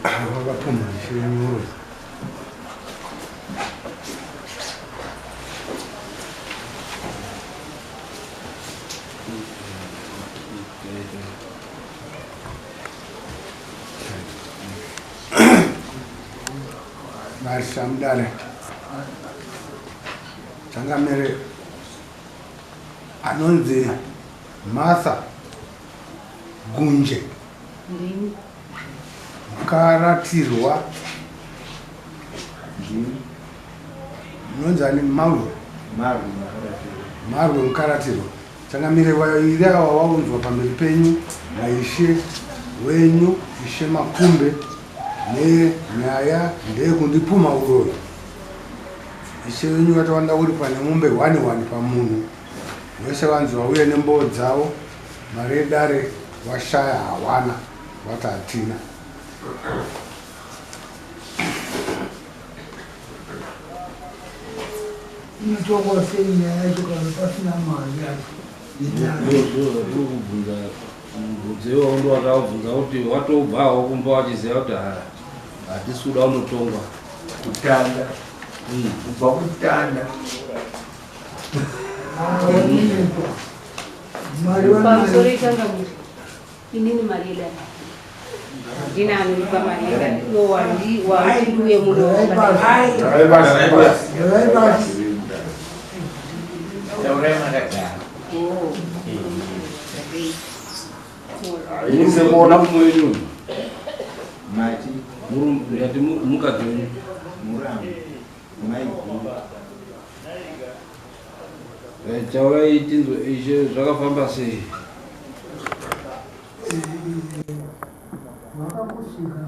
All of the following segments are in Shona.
Wakapuma shirini Samdare Changamere anonzi Martha Gunje Karatirwa nonzani Marwe Mkaratirwa Changamire waire waunzwa pamberi penyu naishe wenyu ishe Makumbe nenyaya ndekundipuma uroyo ishe wenyu watawanda uri pane mombe 1 pamunhu wese vanzi vauye nembowo dzavo mari yedare washaya hawana wati hatina inotongwa sei nyaya yacho kana pasina mari yacho mubvunzo iwowo wakabvunza kuti watobvawo kumba wachiziva kuti hatisi kuda unotongwa kutanda kubva kutanda pamusoro ichangamuti inini mari yedare ndina anonipa mari yedare iwo wandiuye muno Musemona kumwenyu mati ngati mukadzi murambo maiguru chauyaiti izve zvakafamba sei vakakusvika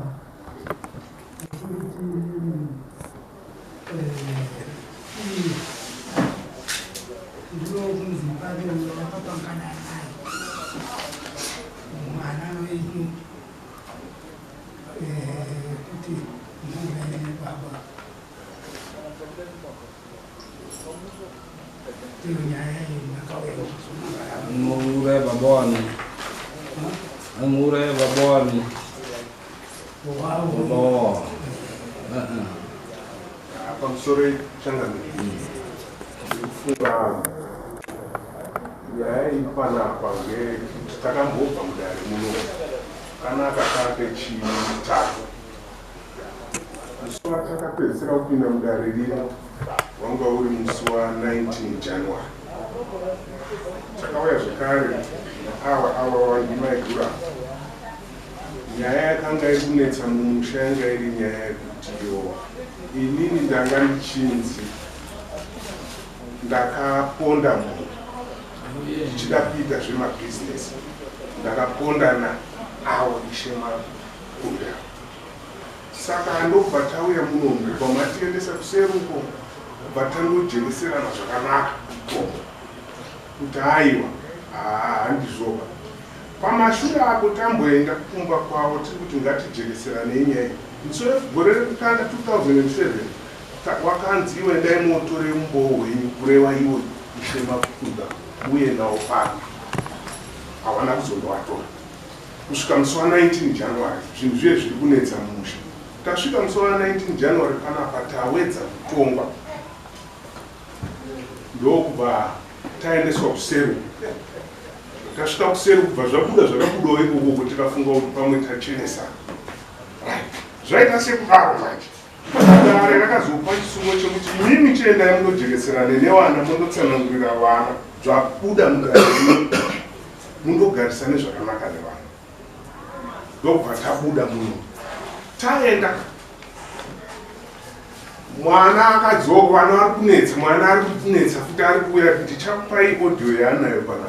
ndinokunzi parengo vakapangana naye mwana wedu kuti muve baba iyo nyaya muuraye baba wani muuraye baba wani wavo pamusoro changamire kufunga nyaya ipanapa ngekuti takambobva mudare muno kanaka take chitatu musi watakapedzisira kupinda mudare rino wanga uri musi wa19 January takauya zvekare ava wandimaigura nyaya yakanga iri kunetsa mumusha yanga iri nyaya yekuti inini ndanga ndichinzi ndakaponda munhu ndichida kuita zvemabhizinesi ndakapondana awo ishe Makumbe saka andobva tauya muno pamatiendesa kuseruko kubva tandojereserana zvakanaka kuti aiwa handizoba pamashure apo tamboenda kukumba kwavo tiri kuti ngatijereseranei nyaya musi wegore rekutanga 2007 wakanzi iwe ndaimotore mumbowo hwenyu kureva iwe ishe Makumbe uye nawo pano hawana kuzondovatora kusvika musi wa19 January zvinhu zviye zviri kunetsa mumusha tasvika musi wa19 January panapa tawedza kutongwa ndokubva taendeswa kuseru tasvika kuseru kubva zvabuda zvakabudawo ikoko tikafunga kuti pamwe tachenesana zvaita sekudaro manje dare rakazopa chisungo chekuti imimi chiendai mundojereserane newana mundotsanangurira vana zvabuda mudare mundogarisane zvakanaka nevana ndobva tabuda muno taenda mwana akadzoka vana vari kunetsa mwana ari kunetsa futi ari kuuya kuti chakupai audio yaanayo pana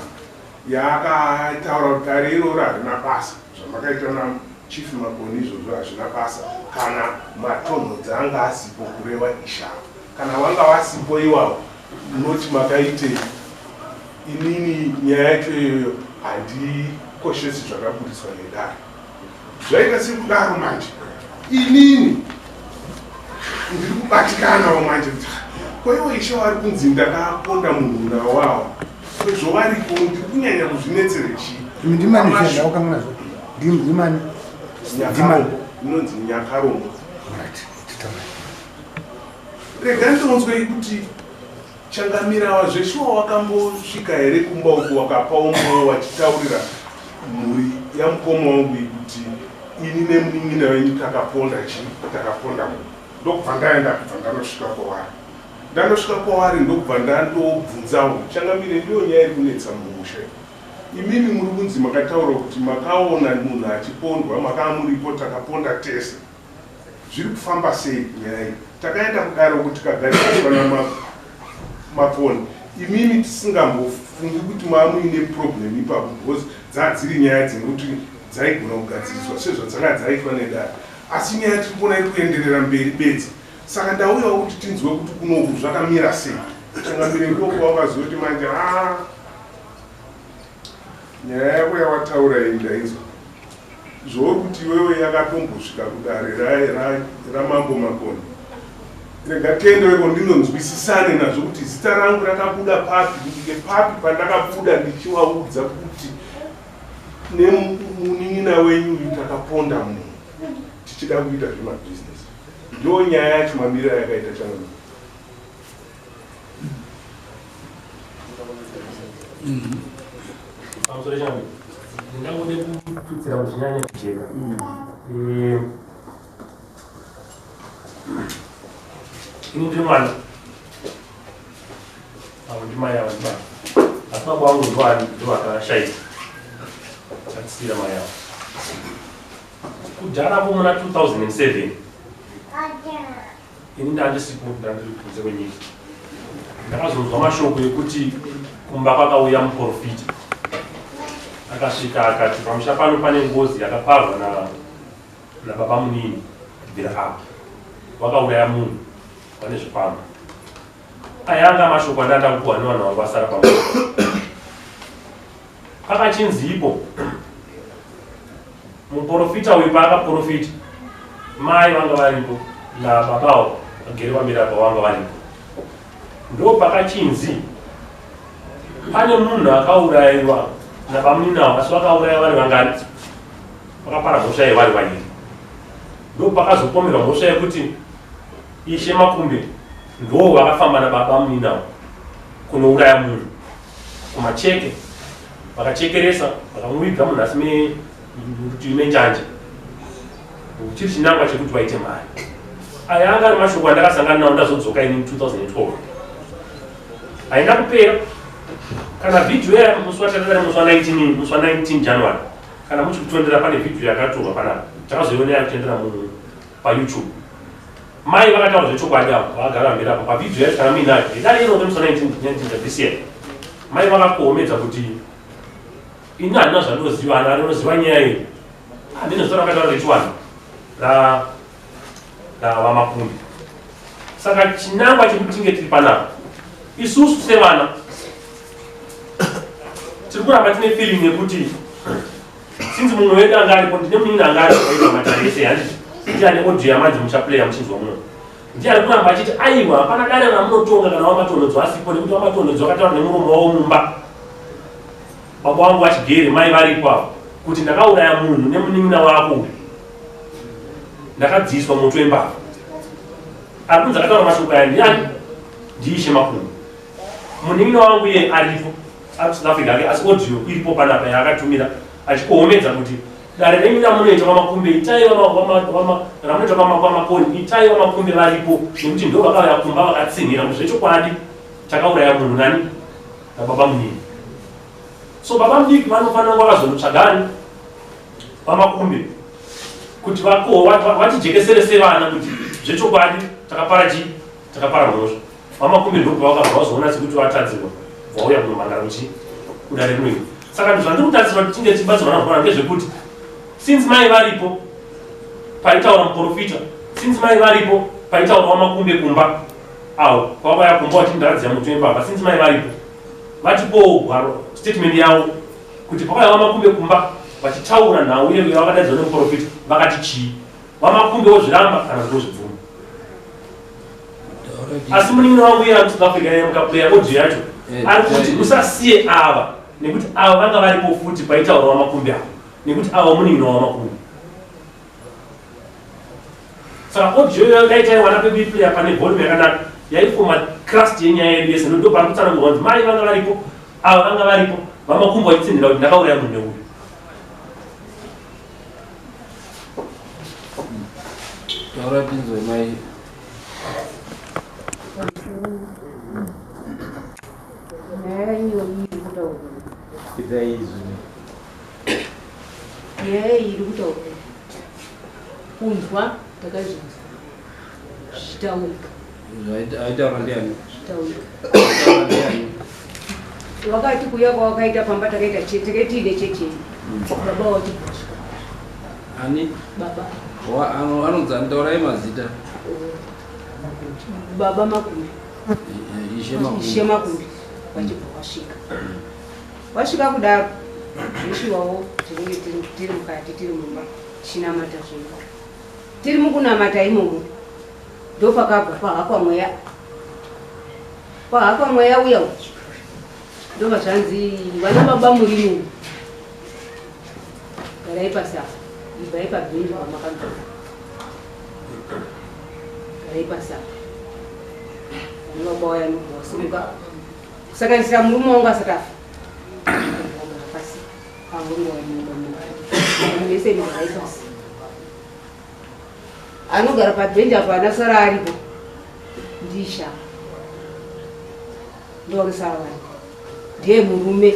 yaakataura kuti dare iroro harina basa zvamakaita nachief Makoni izvozvo hazvina basa kana matonho dzanga asipo kureva ishava kana vanga vasipo iwavo unoti makaitei inini nyaya yacho iyoyo handikoshesi zvakabudiswa nedare zvaita sekudaro manje inini ndiri kubatikanawo manje kuti kwaiwo ishe vari kunzi ndakaponda munhu nawawo kwezvovariko ndiri kunyanya kuzvinetsere chii ndimani zvendawakamuna ndimani inonzi Nyakarongo. Rega ndonzwe kuti Changamira zveshuwa wakambosvika here kumba uku wakapawo mwoyo wachitaurira mhuri yamukoma wangu kuti ini nemunin'ina wenyu takaponda ndokubva ndaenda kubva ndanosvika kwavari. Ndanosvika kwavari ndokubva ndandobvunzawo Changamire ndiyo nyaya iri kunetsa mumusha. Imimi muri kunzi makataura kuti makaona munhu achipondwa, makava muripo, takaponda tese. Zviri kufamba sei nyaya iyi? Takaenda kudaro kuti tikagariswa namaponi. Imimi tisingambofungi kuti muine problem ipapo because dzadziri nyaya dzekuti dzaigona kugadziriswa sezvo dzanga dzaitwa nedare. Asi nyaya tiri kuona iri kuenderera mberi bedzi. Saka ndauyawo kuti tinzwe kuti kunoku zvakamira sei. Changamire ndoko wakaziva kuti manje nyaya yako yawataura iyi ndainzwa. Zvouri kuti iwewe yakatombosvika kudare ramambo Makoni. Rega tiendewo ndinonzwisisane nazvo kuti zita rangu rakabuda papi, ngepapi pandakabuda ndichivaudza kuti nemunin'ina wenyu takaponda munhu tichida kuita zvemabhizinesi. Ndo nyaya yacho mamira yakaita Changamire. Pamusoro changu ndingangode kututsira kuti nyanya kucheka. Ini ndiri mwana avo ndimai avo ndibaba, asi baba vangu ndo akashaika akatisiira mai avo kudharapo muna 2007. Ini ndandisipo, ndandiri kunze kwenyika. Ndakazonzwa mashoko ekuti kumba kwakauya muprofita akasvika akati pamusha pano pane ngozi yakaparwa nababa munini kubvira apo wakauraya munhu pane zvikwama. Ayanga mashoko andanda kupuhwa nevanhu vangu vasara pamoja. Pakachinzi ipo muprofita uyu paakaprofita mai vanga varipo nababavo vagere pamberi apa vanga varipo. Ndo pakachinzi pane munhu akaurayiwa nabamuninawo asi vakauraya vari vangani, vakapara mhosva yevari vanyika. Ndo pakazopomerwa mhosva yekuti Ishe Makumbe ndo vakafamba nababa muninawo kunouraya munhu kumacheke, vakachekeresa vakamuviga munhu asi murutivi menjanja chiri chinangwa chekuti vaite mari. Aya anga ari mashoko andakasangana nawo ndazodzoka ini 2012. Haina kupera kana video ya musi watatara musi wa 19 January kana muchikutondera pane video yakatorwa panapa takazoiona yakutendera munhu paYouTube. Mai vakataura zvechokwadi apo vagara mberi apo pavideo yacho kana muinayo idari ino musi wa 19 this year. Mai vakakohomedza kuti ini handina zvandinoziva, anoziva nyaya iyi, handina zita rakataura rechiwana ravamakumbi. Saka chinangwa chekuti tinge tiri panapa isusu sevana tiri kuramba tine feeling yekuti sinzi mumwe wedu anga aripo, ndine munin'ina anga aripo aita matare ese handiti ndiani audio yamanzi muchaplaya muchinzwa muno, ndiani kuramba achiti aiwa hapana dare ramunotonga kana wamatonhodzo asipo, nekuti wamatonhodzo akataura nemuromo wavo mumba. Baba wangu vachigere mai varipo apo kuti ndakauraya munhu nemunin'ina wako ndakadziswa moto wembavha. Ari kunzi akataura mashoko aya ndiani? Ndiishe Makumbe. Munin'ina wangu iye aripo ari South Africa ake, asi audio iripo panapa yaakatumira achikohomedza kuti dare renyu ramunoita kwaMakumbe itai ramunoita kwaMakoni itai vaMakumbe varipo, nekuti ndo vakauya kumba vakatsinhira kuti zvechokwadi takauraya munhu nani nababa munini. So baba mudiki vanofanira kunge vakazonotsvagani vaMakumbe kuti vatijekesere sevana kuti zvechokwadi takapara mhosva. VaMakumbe ndobva vakabva vazoona sekuti vatadzirwa vauya kunomhandara kudare rinoi. Saka zvandiri kutarisira kuti tinge tichibatsirwa nazvona ngezvekuti since mai varipo paitaura muprofita, since mai varipo paitaura vaMakumbe kumba avo kwavaya kumba vachindadzira muti wembavha, since mai varipo vatipowo gwaro statement yavo kuti pakauya vaMakumbe kumba vachitaura nhau iyo yavakadaidzwa nemuprofita vakati chii, vaMakumbe wozviramba kana kuti wozvibvuma. Asi munin'ina wangu iye ari South Africa mukaplaya audio yacho ari kuti musasiye ava, nekuti ava vanga varipo futi paitaura vaMakumbe avo, nekuti ava munin'ina waMakumbe. saka audio daita wana pebiplaya pane volume yakanaka yaifoma crust yenyaya yedu yese ndo pakutana kuwanzi mai vanga varipo ava vanga varipo vamakumbo vachitsindira kuti ndakauraya munhu neuyu taura pinzwe mai iri kutaura kunzwa takazvinzwa zvitaurika aitaura ndiani wakati kuya kwawakaita pamba takaita tiine checheni baba wati ani baba anonzi anditaurai mazita baba Makumbi ishe Makumbi wachibva wasvika kudaro zvishiwawo tinenge tiri mukati tiri mumba tichinamata zvinhu tiri mukunamata imomo ndo pakabva pahakwa mweya uya ndo vazvanzi vana baba murinu garai pasafa ibvai pabhindu vamakagara garai pasafa vana baba waya nobwasimuka kusanganisira murume wangu asatafa anogara pabhenji apo anasara aripo ndisha ndorisara ndiye murume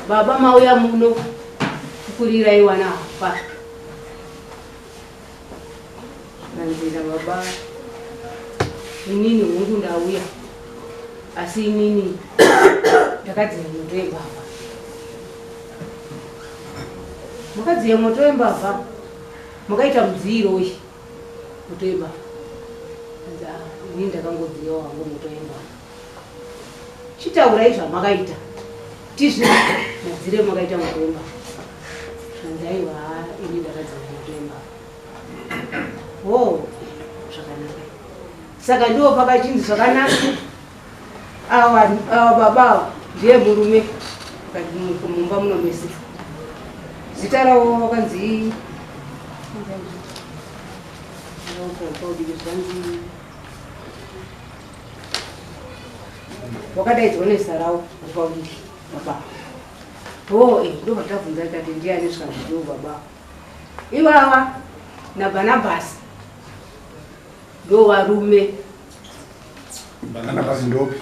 baba mauya muno kukurirai wana apa nanzira baba inini hungu ndauya asi inini ndakadziya moto yembavha makadziya moto yembavha makaita mudziiro uyu moto yembavha inini ndakangodziyawo hangu moto yembavha chitaurai zvamakaita tizvi madzire makaita moto yembavha nanzaiwa inini ndakadziya moto yembavha zvakanaka saka ndiwo pakachinzi zvakanaka ava baba ndiye murume mumba muno mese zita ravo vakanzi wakadaidzwa nezita ravo ripaudiki baba ndo vatavhunza tikati ndiani zvikanziwo baba ivava naBhanabhasi ndo varume Barnabas ndopi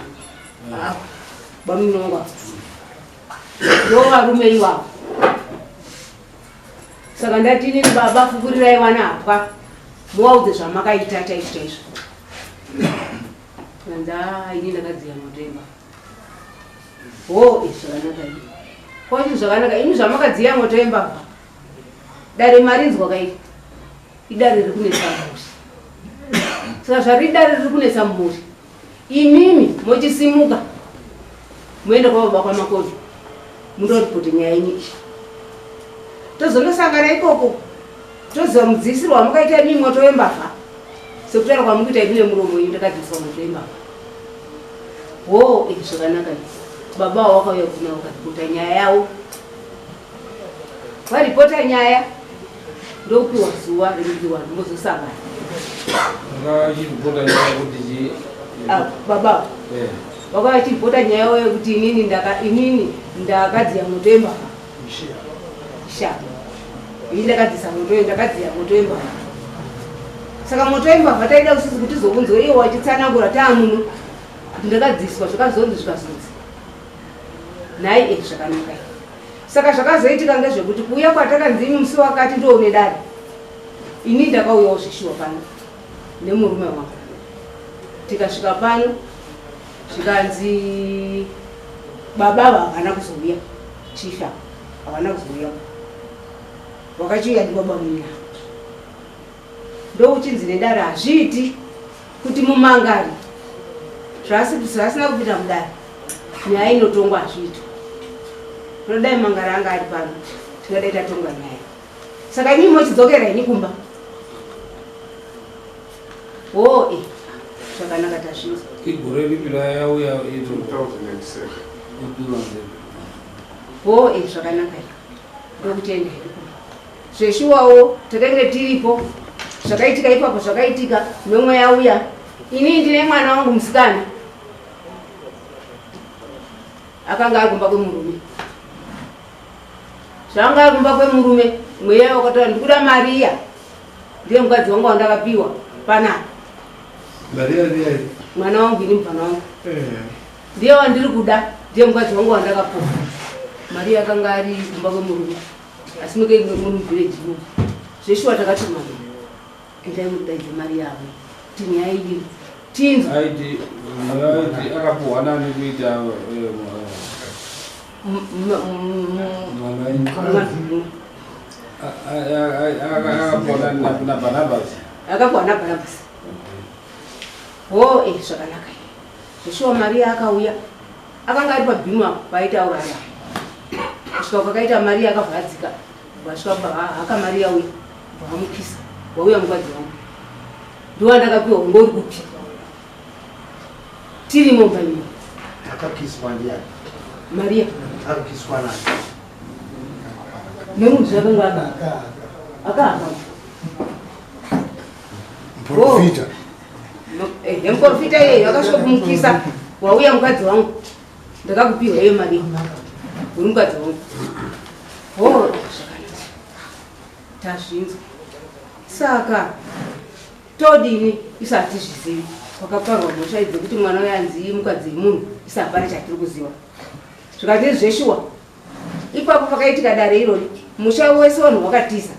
bamunongwa ndo varume ivavo saka ndatini baba fukurirai vana apa muvaudze zvamakaita taizvo taizvo kanza ini ndakadziya motemba zvakanaka ini kwati zvakanaka ini zvamakadziya motemba dare marinzwa kai idare riri kunetsa mhuri saka zvari dare riri kunetsa mhuri imimi mochisimuka muende kwababa kwamakoti mundoripoti nyaya inyi tozondosangana ikoko toziva mudzisiro wamakaita imimi moto wembavha sekutaura kwamukuita ine muromo iyi ndakadziswa moto wembavha zvakanaka baba wakauya kuna ukaripota nyaya yavo varipota nyaya ndokupiwa zuva rekudziwa mbozosangana akachiripota nyaya kuti baba wakachiripota nyaya yavo yekuti inini ndakadziya moto wembavha sha ini ndakadzisa moto ndakadziya moto wembavha saka moto wembavha taida usizi kuti zobunzwa iye wachitsanangura taamuno kuti ndakadziswa zvakazonzi zvikazonzi nhai zvakanaka saka zvakazoitika ngezvekuti kuuya kwatakanzimi musi wakati ndoune dare ini ndakauyawo zvishiwa pano nemurume wangu tikasvika pano zvikanzi baba havana kuzouya chifa havana kuzouya wakachiuya ndibaba munya ndouchinzi nedare hazviiti kuti mumangari zvasina kupita mudare nyaya inotongwa hazviiti todai mangari anga ari pano tingadai tatonga nyaya saka inimi mochidzokera ini kumba zvakanaka tazvinza igore ripi rayauya 2007 zvakanaka ndokutenda iri kumba zveshuwawo takenge tiripo zvakaitika ipapo zvakaitika nomwe yauya ini ndine mwana wangu musikana akanga ari kumba kwemurume zvanga ari kumba kwemurume mweya wakataura ndikuda Mariya ndiye mukadzi wangu wandakapiwa panapa Mariya ndiye mwana wangu ini mupana wangu ndiye wandiri kuda ndiye mukadzi wangu wandakapiwa Mariya akanga ari kumba kwemurume asi mukainge muri muvhireji muno zveshuwa takati mwana endai mudaidze Mariya avo tini yaidini tinzwa aiti akapuhwa nani kuita akapuhwa na Barnabasi akapuhwa naBarnabasi ho zvakanaka zveshuwa Mariya akauya akanga ari pabhimu apo paitaurara kusvika kwakaita Mariya akavhadzika vasvika haka Mariya uya vamukisa wauya mukadzi wangu ndowandakapiwa ungori kupi tiri mumbanini akakiswa ndiani Mariya akakiswa nani nemunhu zvakanga akahamba Profita. muprofita iyeyo akasvika kumukisa wauya mukadzi wangu ndakakupiwa iyo Mariya uri mukadzi wangu zvakanaka tazvinzwa saka todini isati zvizivi wakaparwa mhosva idzi kuti mwana uyanzi mukadzi wemunhu isapane chatiri kuziva zvikati zveshuwa ipapo pakaitika dare irori musha wese wanhu wakatiza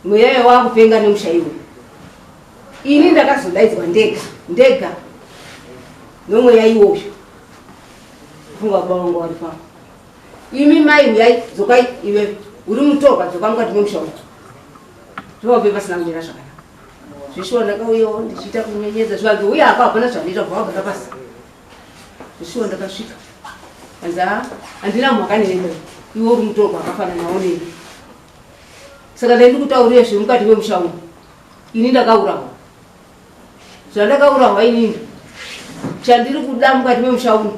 mweyayo wakupenga nemusha iwe ini ndakazodaidzwa ndega nomweya iwoyo funga baba vangu vari pano imi mai uyai dzokai iwe uri mutorwa dzoka mukati memusha uyu zvovape pasina kumira zvakanaka zveshuwa ndakauyawo ndichiita kunyenyedza zvivanzi uye apa hapana zvanoita bva wagara pasi zveshuwa ndakasvika anzi handina mhaka newe iwe uri mutorwa akafanana nawo neni saka ndaindi kutaurira zviri mukati memusha uyu ini ndakaurawa zvandakaurawa inini chandiri kuda mukati memusha uyu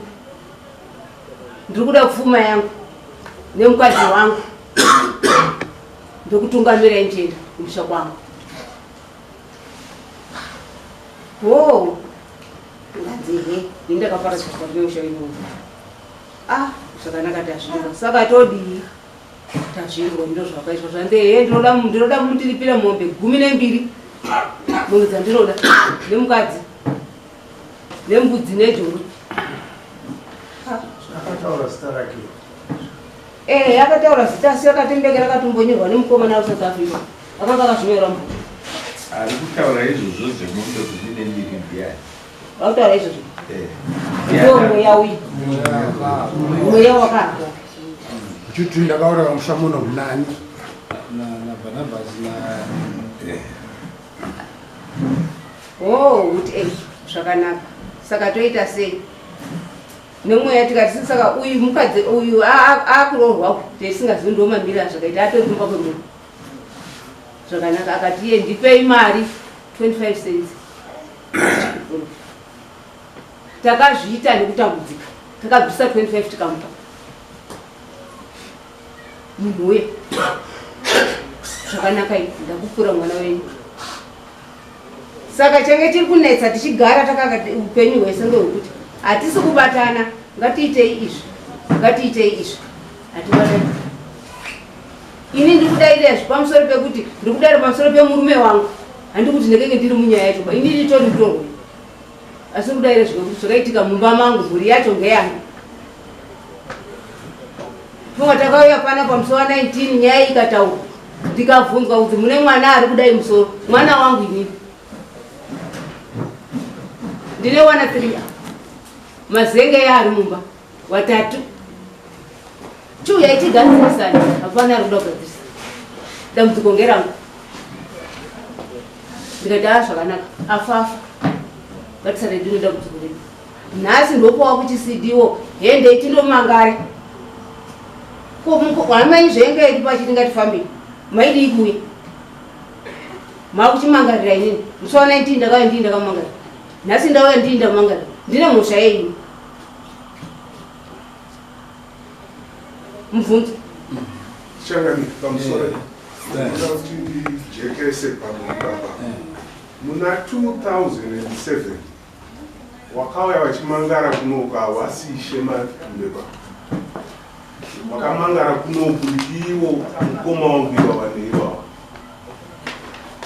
ndiri kuda pfuma yangu nemukadzi wangu ndokutungamira njenda kumusha kwangu nganzihe ini ndakapara chikwa nemusha inowu zvakanaka tazvinzwa saka todii tazvirwa ndo zvakaizva zvandehe ndinoda mundiripira mombe 12 mombe dzandinoda nemukadzi nembudzi nejuru akataura zita rake akataura zita asi akatendeka rakatombonyorwa nemukomana weSouth Africa akanga akazvinyorwa mu ari kutaura izvozvo zvemombe kuti nembiri ndiani akutaura izvozvo ndo mweya uyu mweya wakahamba Chutu ndakaura musha muno nani na Barnabasi na kuti zvakanaka saka toita sei nemweya tikati saka uyu mukadzi uyu akuroorwa teisingazivi ndomamira zvakaita atori kumba kwemunhu zvakanaka akati iye ndipei mari 25 cents takazviita nekutambudzika takabvisa 25 tikamupa munhu uye zvakanaka ndakupfura mwana wenyu saka change tiri kunetsa tichigara takakati upenyu hwese ngehwekuti hatisi kubatana ngatiitei izvi hatibatani ini ndikudaira pamusoro pekuti ndikudaira pamusoro pemurume wangu handi kuti ndekenge ndiri munyaya yacho ini nditori mutorwa asi kudaira zvekuti zvakaitika mumba mangu mhuri yacho ngeyangu funga takauya pana pamusi wa 19 nyaya ikataurwa ndikabvunzwa kuti mune mwana ari kudai musoro mwana wangu inini ndine wana 3 mazenge yaari mumba watatu chiuyaitigadzisana hapana ari kuda kugadzisa dambudziko ngerangu ndikati zvakanaka afafa ngatisare ndine dambudziko redu nhasi ndopowa kuchisidiwo hende tindomangare hamaini zvenga yedu pachiti ngatifambei maidi ikuye makuchimangarira inini musi wa 19 ndakauya ndii ndakamangarira nhasi ndauya ndii ndamangarira ndine mhosva yenyu Changani pamusoro Ndoda kuti ndijekese pamwe baba. Muna 2007 wakauya vachimangara kunoka wasishe matumbeba. Wakamangara kunoku iwo mukoma wangu iwawaneiwawa.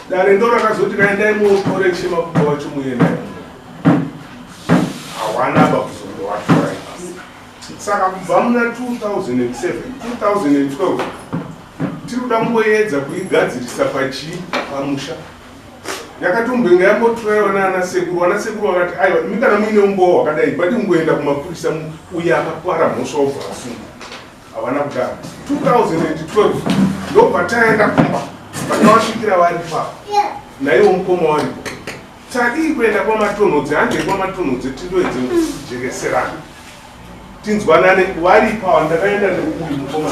Dare ndo rakazoti kaendai muotore chemakuba wacho muendai. Hawana bakuzondowatora. Saka kubva muna 2007, 2012 tiri kuda mboedza kuigadzirisa pamusha. Yakatombenge yambotorewa nana sekuru vakati aiwa imi kana muine umbowa wakadai bati ngoenda kumapurisa uya akakwara mhosva obva asunga. Havana kudaro. 2012 ndobva taenda kumba vakavasvikira vari papo naiwo mukoma waripo. Tadii kuenda kwamatonhodzi handei kwamatonhodzi tindoedze kujekeserana tinzwanane waripa ndakaenda neuyu mukoma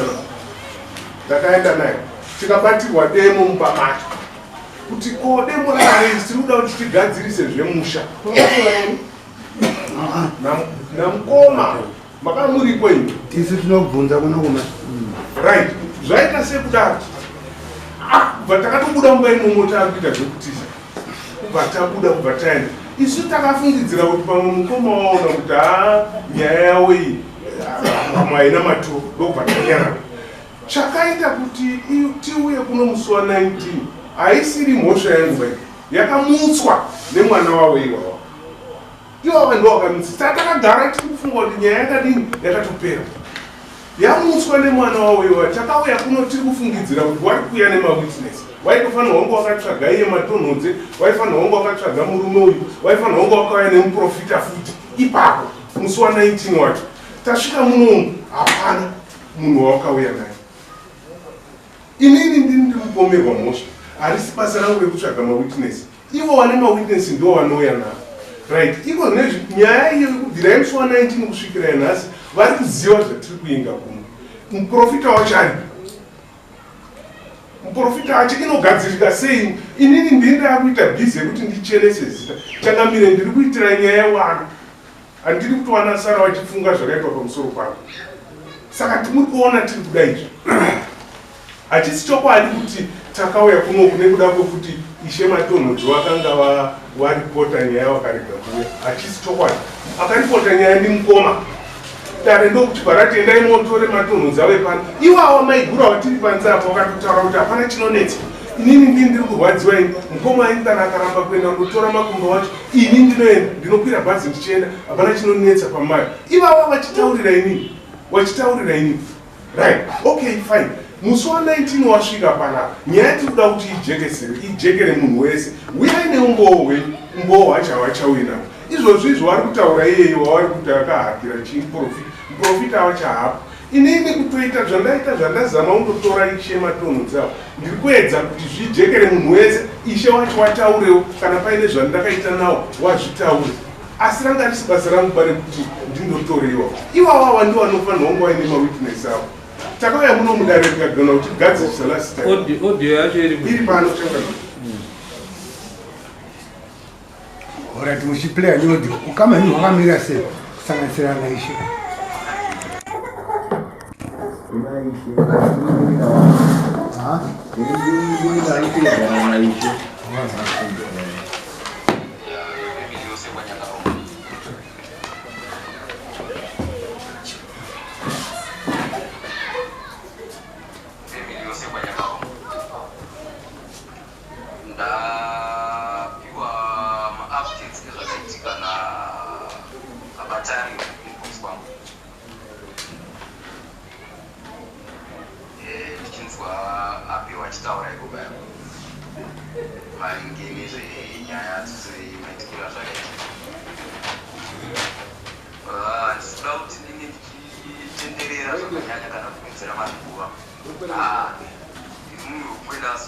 ndakaenda naye tikabatirwa demo mubamacho kuti ko demo rakarei tinoda kuti tigadzirise zvemusha namukoma makamuripo imi tisu tinobvunza kunokuma right zvaita sekudaro kubva takatobuda mumba imomo takuita zvekutisa kubva tabuda kubva taenda isu takafungidzira kuti pamwe mukoma waona kuti nyaya yawo iyi pamwe haina matoro ndobva tanyarara. Chakaita kuti tiuye kuno musi wa19 haisiri mhosva yangu yakamutswa nemwana wawo iwawa. Iwawa ndo wakamutsisa. Takagara tiri kufunga kuti nyaya yakadini yakatopera. Yamutswa nemwana wawo iwawa. Takauya kuno tiri kufungidzira kuti wari kuuya nemawitness. Waitofanira wangu wakatsvaga iye matonhodze, waifanira wangu wakatsvaga murume uyu, waifanira wangu wakauya nemuprofita futi. Ipapo musi wa19 wacho tasvika muno hapana munhu wakauya naye. Inini ndiri kupomerwa mhosva. Harisi basa rangu rekutsvaga mawitness. Ivo vane mawitness ndo vanouya navo. Right. Iko nyaya iyo kubvira musi wa19 kusvikira nhasi vari kuziva zvatiri kuinga kuno. Muprofita wacho ari. Muprofita wacho inogadzirika sei? Inini ndiri ndakuita bhizi yekuti ndichenese zita. Changamire ndiri kuitira nyaya wana. Handiri kuti wana Sara vachifunga zvakaitwa pamusoro pavo. Saka muri kuona tiri kuda izvi. Hachisi chokwadi kuti takauya kuno nekuda kwekuti ishe matonhodzi vakanga varipota nyaya vakarega kuuya. Hachisi chokwadi. Akaripota nyaya ndimukoma. Dare ndokuti paratendai motore matonhodzi ave pano. Iwawa maigura vatiri panze apo vakatotaura kuti hapana chinonetsa. Inini ndiri kurwadziwa ini. Mukoma ainge kana akaramba kuenda kundotora makumbo wacho. Ini ndinoenda ndinokwira bhazi ndichienda. Hapana chinonetsa pamari. Iwawa vachitaurira inini. Vachitaurira inini. Right. Okay, fine. Musi wa19 wasvika panapa. Nyaya tikuda kuti ijekere munhu wese. Uyai neumbowo umbowo hwacho havachauyi navo. Izvozvo vari kutaura iyeyo wavari kuti akahakira chiprofita wacho hapo. Inini kutoita zvandaita zvandazama kundotora ishe matonhodzi avo. Ndiri kuedza kuti zvijekere munhu wese. Ishe wacho wataurewo kana paine zvandakaita nawo wazvitaure. Asi ranga risi basa rangu bare kuti ndindotorewa. Iwawa ndo vanofanira wangu vaine mawitness avo. Takauya muno mudare tikagona kuti gadzirisa last time. Audio yacho iri pano changa. Alright, muchiplaya ni audio. Kama ni wakamira sei kusanganisira na ishe.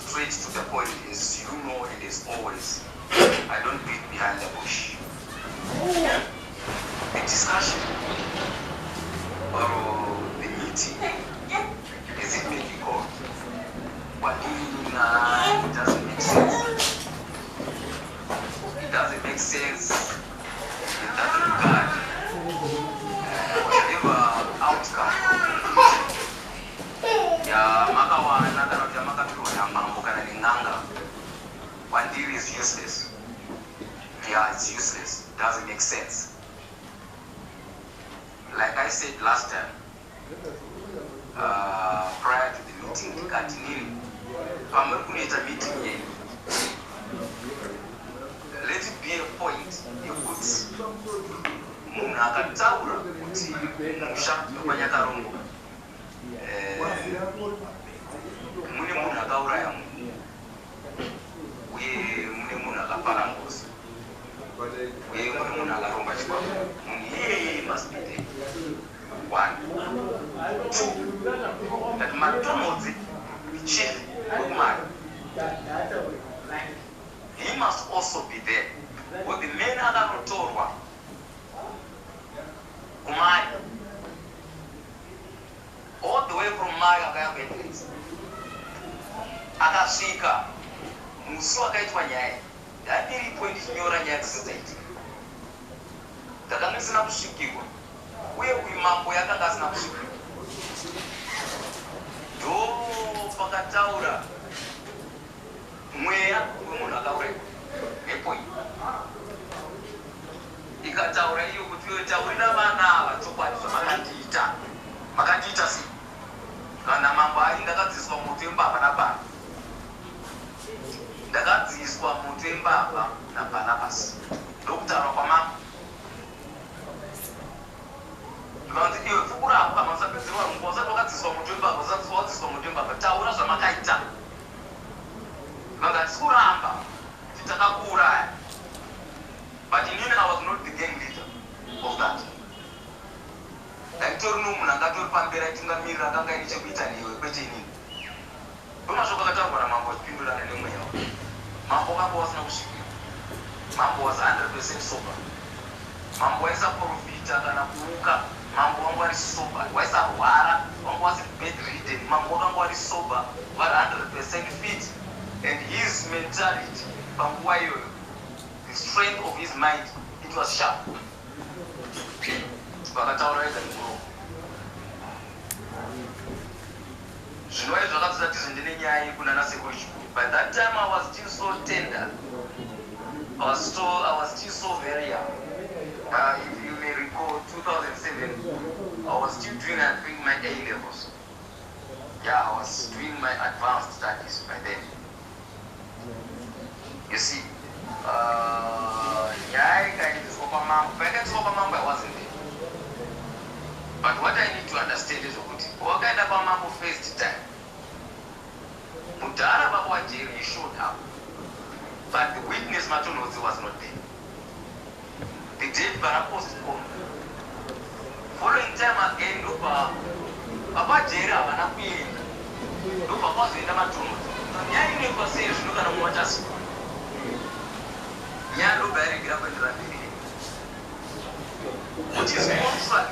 Straight to the point is, you know, it is always, I don't beat behind the bush. The discussion or the meeting, is it making God? What it doesn't make sense. It doesn't make sense in that regard. Whatever outcome, yeah, Makawa and another of the Makapiro. that's useless. Doesn't make sense. Like I said last time, prior to the meeting, meeting, let it be a point. You put Munakataura, Mushak Manyakarongo, Munimunakaura, we Munimunakaparangos, we Munimunakaromba. He must be there. 1, 2, that McDonald's, the chief cookman, he must also be there. With the main other Rotorwa, Kumai, all the way from Maya Gabet, Akashika, Musua Gaitwanya, that really point is your state. The Gangas of Shikiwa. Where we mambo yaka gasna kushika. Do pakataura. Mwea kumuna kaure. Epoi. Ikataura hiyo kutiyo taurina mana chokwa makandita. Makandita si. Kana mambo ayi ndakadziswa mutemba pana pana. Ndakadziswa mutemba na pana pasi. Ndokutaura kwa mambo. Because if you put up, I'm going to say, was that what is from Mujumba, was that what is from Mujumba, but Taura Zamakaita. Now that's Kuramba, Titakura. But in Union, I was not the gang leader of that. Like Tornum, and that will Pambera, Tingamira, Ganga, and Chibitani, Betini. Bumasokata, Mambo, people and Numayo. Mambo was no ship. Mambo was 100% sober. Mambo is a profita and a Puka. Mambo wangu wali sober. Waisa wara, wangu wasi bedridden. Mambo wangu wali sober, wala 100% fit. And his mentality, the strength of his mind, it was sharp. Bakataura ita mkuru. Shinoe zwakatu zati zindine nyai kuna nasi kuishu. By that time I was still so tender. I was still so very young. If you may recall, 2007, I was still doing my A levels. Yeah, I was doing my advanced studies by then. You see, I wasn't there. But what I need to understand is what kind of mambo first time. Mutara Baba Jerry showed up, but the witness Matunozi was not there. The date Barapos is home. Following time again, look, Papa Jera, and I'm feeling. Look, Papa, they never told me. I never say, look at what just. Yellow berry grab and run. Which is monster.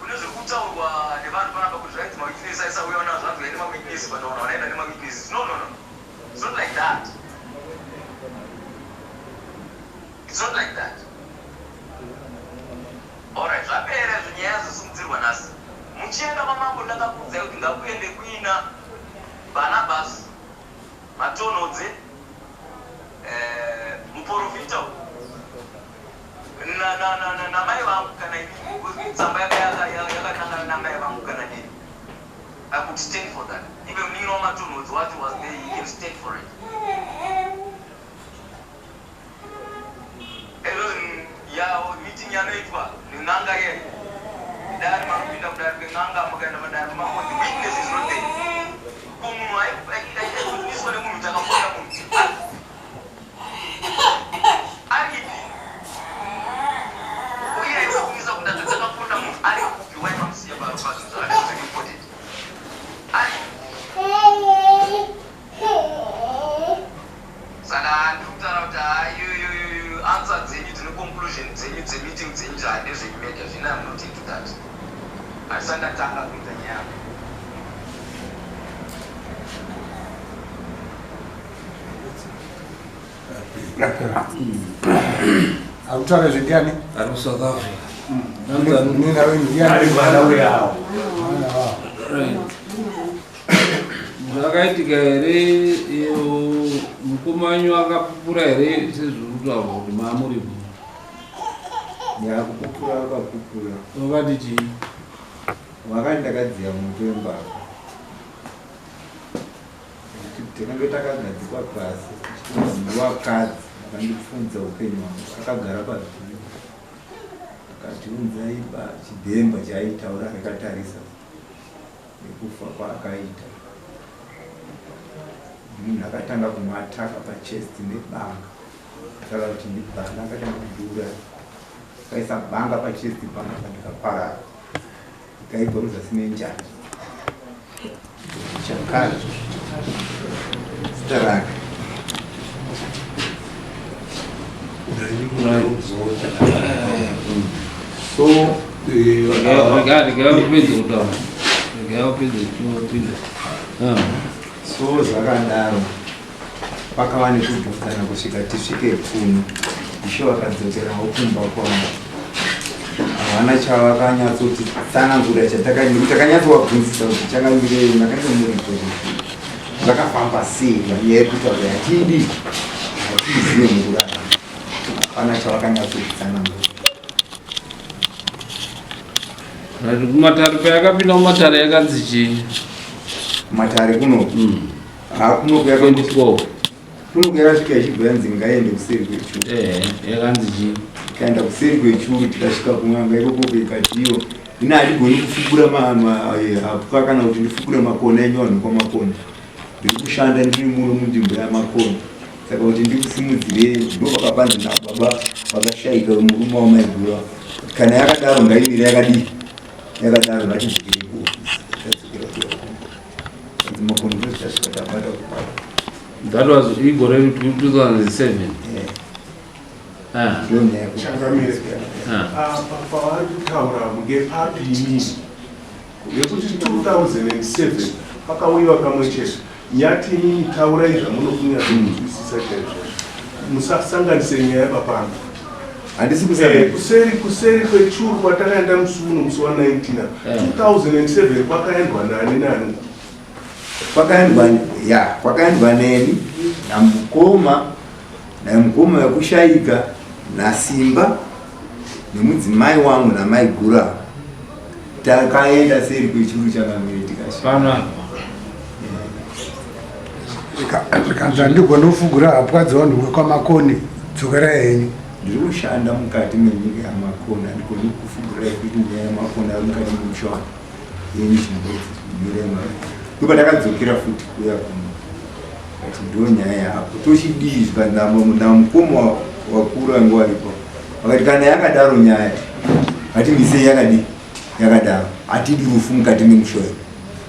When you put out the van Papa could write my witness, I saw we are not any more witness, but no, any more witnesses. No. It's not like that. It's not like that. Alright, so I pay as when you have some Zirwanas. Muchienda mambo ndaka kuze utinga kuende kuina Barnabas Matonoze Muporofito na mai wangu kana hivi samba yaka na mai wangu kana hivi. I could stand for that. Even Nino Matonoze, what was there, he can stand for it. Ya meeting ya naitwa ni nanga ye ndani mapinda mdari nanga magana madari mambo the witness is not there kumwa ai witness wale mungu takapoa mungu ali oye hizo kuiza kutaka takapoa mungu ali kiwai mamsi ya barabara za ali important ali sana tutara you answer the conclusion the meeting the meeting I'm not into that. I send that tanga with the nyama. Autara zingani? Aru South Africa. Nina wengi gani bwana wao. Zvakaitika here iyo mukumanyu akapupura here sezviri kutaurwa kuti maamuripo Yakupupura wakapupura. wakati chii Wakandakadziya mutemba. Tinenge takagadzikwa pasi. Wakadzi akandifunza upenyu hwangu. Akagara pazviri. Akatiunza iba chidhemba chaitaura akatarisa nekufa kwaakaita. Munhu akatanga kumwataka pachest nebanga. Saka kuti ndibanga akatanga kudura. Kaisa banga pachest panga ndikaparara. Kaibva muzasi menjani. Chakara. Staraka. So, so zvakadaro pakava nekudhokana kusvika tisvike Pfuno. Ishe vakadzokerawo kumba kwavo. Havana chavakanyatsokuti tsanangura takanyatsoabvunzisa kuti chakandirei makanga muripo zvakafamba sei nyaya yekuti hatidi hatizive mukurarama. Hapana chavakanyatsokuti kumatare payakapinda mumatare yakanzi chii matare kuno yakasvika ichibhuya nzi ngaende kuseri kwechuru yakanzi chii kaenda kuseri kwechuru tikasvika kumwanga ikoko ikatiyo ina hatigoni kufukura hapwa kana kuti ndifukure makona enyu kwamakona ndiri kushanda ndiri muno munzvimbo yamakona saka kuti ndikusimudzirei ndo vakapanzi nababa vakashayika murume wamaigura kana yakadaro ngaimire yakadii yakadaro ngachidzikire kuofisi makono ndozvitasvika tabata kupaa. That was igore 2007. pavari kutaura ngepapi inini yekuti 2007 pakauyiwa kamwe chete nyati inini taurai zvamunofunya zvinzwisisa chaizvo musasanganise nyaya yapapano. Handisi kuseri kwechuru kwatakaenda musi uno musi wa19 2007 kwakaendwa nani nani kwakaendwa neni namukoma wekushayika nasimba nemudzimai wangu namaigura takaenda seri kwechuru chakamire tikashana kanza ndigona kufugura hapwadzi vanhu kwekwamakoni dzokera henyu ndiri kushanda mukati menyika yamakona ndigoni kufugura kuti nyaya yamakona ari mukati memushwana yenizvimboirema ipa takadzokera futi kuya kuno kati ndo nyaya yapo tochidizva namukoma wakuru vangu varipo vakati kana yakadaro nyaya hatimisei yakadaro hatidi rufu mukati memusha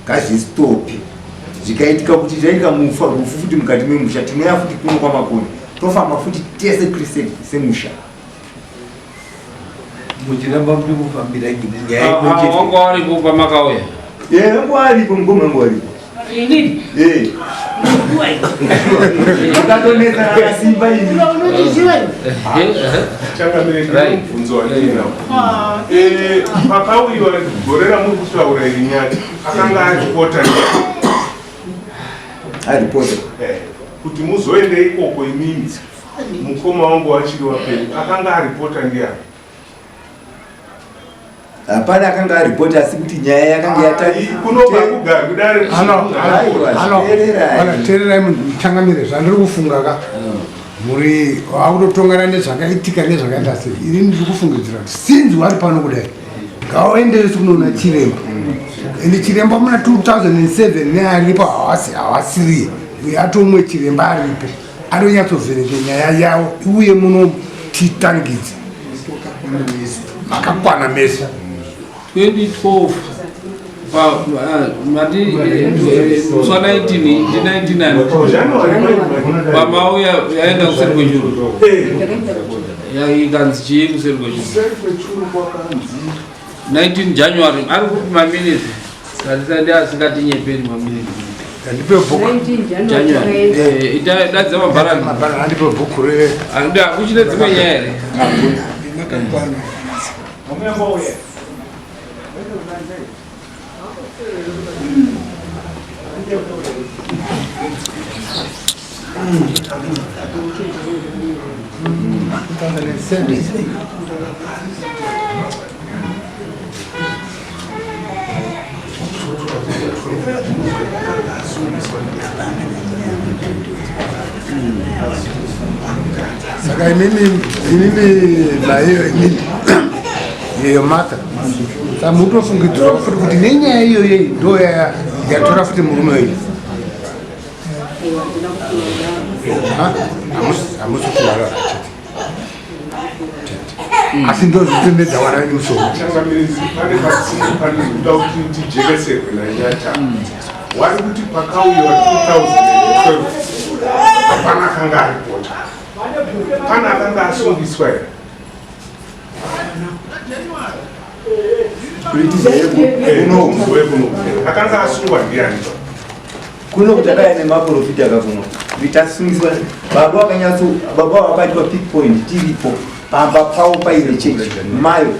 ngazvistopi zvikaitika kuti zvaitika mufa rufu futi mukati memusha tinoya futi kuno kwamakona tofamba futi tese kriste semusha muchiramba muri kufambira wanga waripo pamakauya wangu waripo mukoma wangu waripo akatonesa akasimba ini changamiremubvunzo wandina pakauyiwa gorera muri kutaura iri nyati akanga aripota kuti muzoende ikoko imini mukoma wangu wachiri wapeni akanga aripota ndiani hapana akanga aripota asi kuti nyaya yakanga yakunobakugara kudare tererai muchangamire zvandiri kufunga ka muri wakutotongana nezvakaitika nezvakaita sei ini ndiri kufungidzira kuti sinzi wari pano kudai ngawaenderesi kunoona chiremba ende chiremba muna 2007 nearipo hawasiriye atomwe chiremba aripo anonyatsovheneke nyaya yavo uye munotitangidza makakwana mese 2012 musi wa19 pamauya yaenda kuseri kwechuru ikanzi chii kuseri kwechuru 19 January ari kupi maminitsi katisandi asingatinyeperi maminitsi dadza mabharani akuchine dzimwe nyaya here Saka mimi nayo iyo mata samutofungidzwa futi kuti nenyaya iyoyo ndo yatora futi murume uyu hamusifungara asi ndozvitendedza wana wenyu musoro changamirizi pane patsinga panekuda kuti tijekeserwe nanyata wari kuti pakauyiwa 2012 hapana akanga aripota pana akanga asungiswa here akanga asungwa ndiani kuno kuti akaine maprofiti akakuno vitasungiswa baba vakanyatso peak point tiripo pamba pavo paine chechi mayo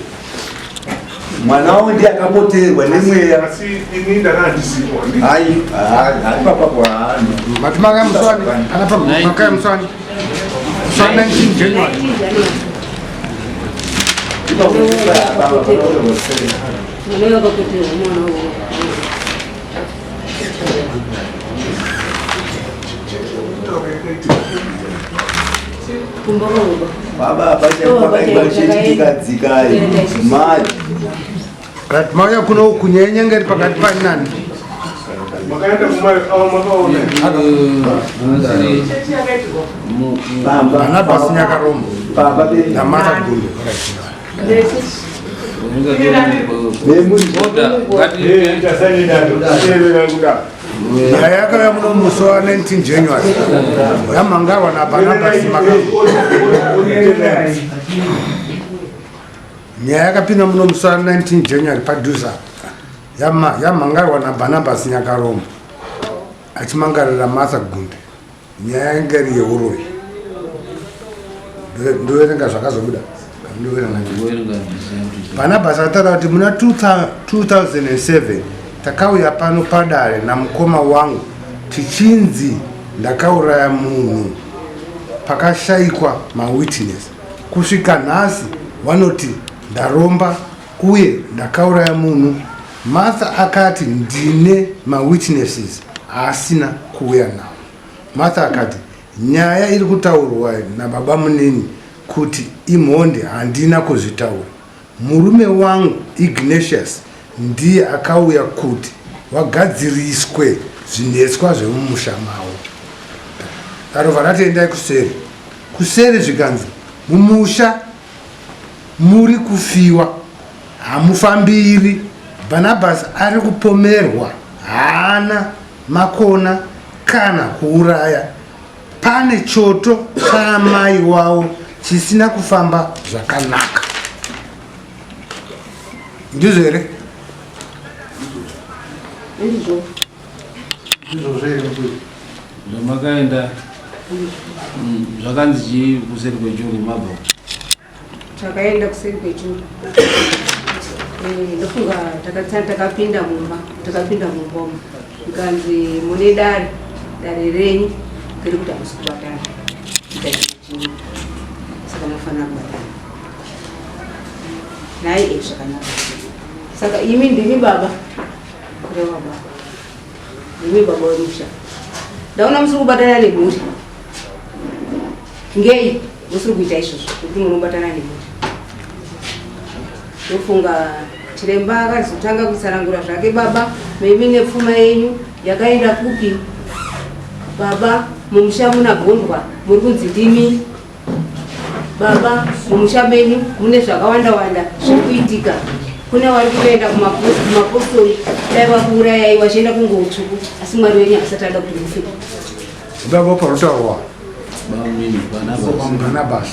mwana wavo ndiye akapoterwa nemweya asi ini ndakandisiwa hai papapo matimaka muswani anapamaka muswani muswani 19 January baba pachaibachechitikadzikaye mari mauya kuno kunyenya ngeri pakati paninani makaenda kumayo awa makaona ana basi nyakarombo namata gundu nyaya yakauya muno musi wa 19 January yamangarwa naBarnabas nyaya yakapinda muno musi wa 19 January padhuza yamangarwa naBarnabas Nyakarombo achimangarira Martha Gunde nyaya ingeri yeuroyi ndoverenga zvakazobuda Barnabas ataura kuti muna 2007 takauya pano padare namukoma wangu tichinzi ndakauraya munhu pakashayikwa mawitness kusvika nhasi vanoti ndaromba uye ndakauraya munhu. Martha akati ndine mawitnesses asina kuuya nawo. Martha akati nyaya iri kutaurwa nababa munini kuti imhonde handina kuzvitaura. Murume wangu Ignatius ndiye akauya kuti wagadziriswe zvinetswa zvemumusha mavo. Darova ratoendai kuseri. Kuseri zvikanzi mumusha muri kufiwa, hamufambiri. Barnabas ari kupomerwa, haana makona kana kuuraya. Pane choto chaamai wavo chisina kufamba zvakanaka. Ndizvo here? Zvamakaenda zvakanzi chii kuseri kwechuru mabva? Takaenda kuseri kwechuru. Ndofunga takapinda mumba umu. Ikanzi mune dare renyu riri kuti hamusi kubatana. Saka munofanira kubatana. Naye zvakanaka. Saka imi ndimi baba. Kureva baba. Ndimi baba wemusha. Ndaona musiri kubatana nemhuri. Ngei musiri kuita izvozvo kuti munobatana nemhuri. Ndofunga chiremba akazotanga kutsanangura zvake, baba mimi nepfuma yenyu yakaenda kupi? Baba mumusha munagondwa muri kunzi ndimi. Baba mumusha menyu mune zvakawanda zviri kuitika. Kune vari kuenda kumapostori dai vakuurayai vachienda kungoutsvuku, asi Mwari wenyu asati ada kuti mufe. Baba parotaurwa Barnabas.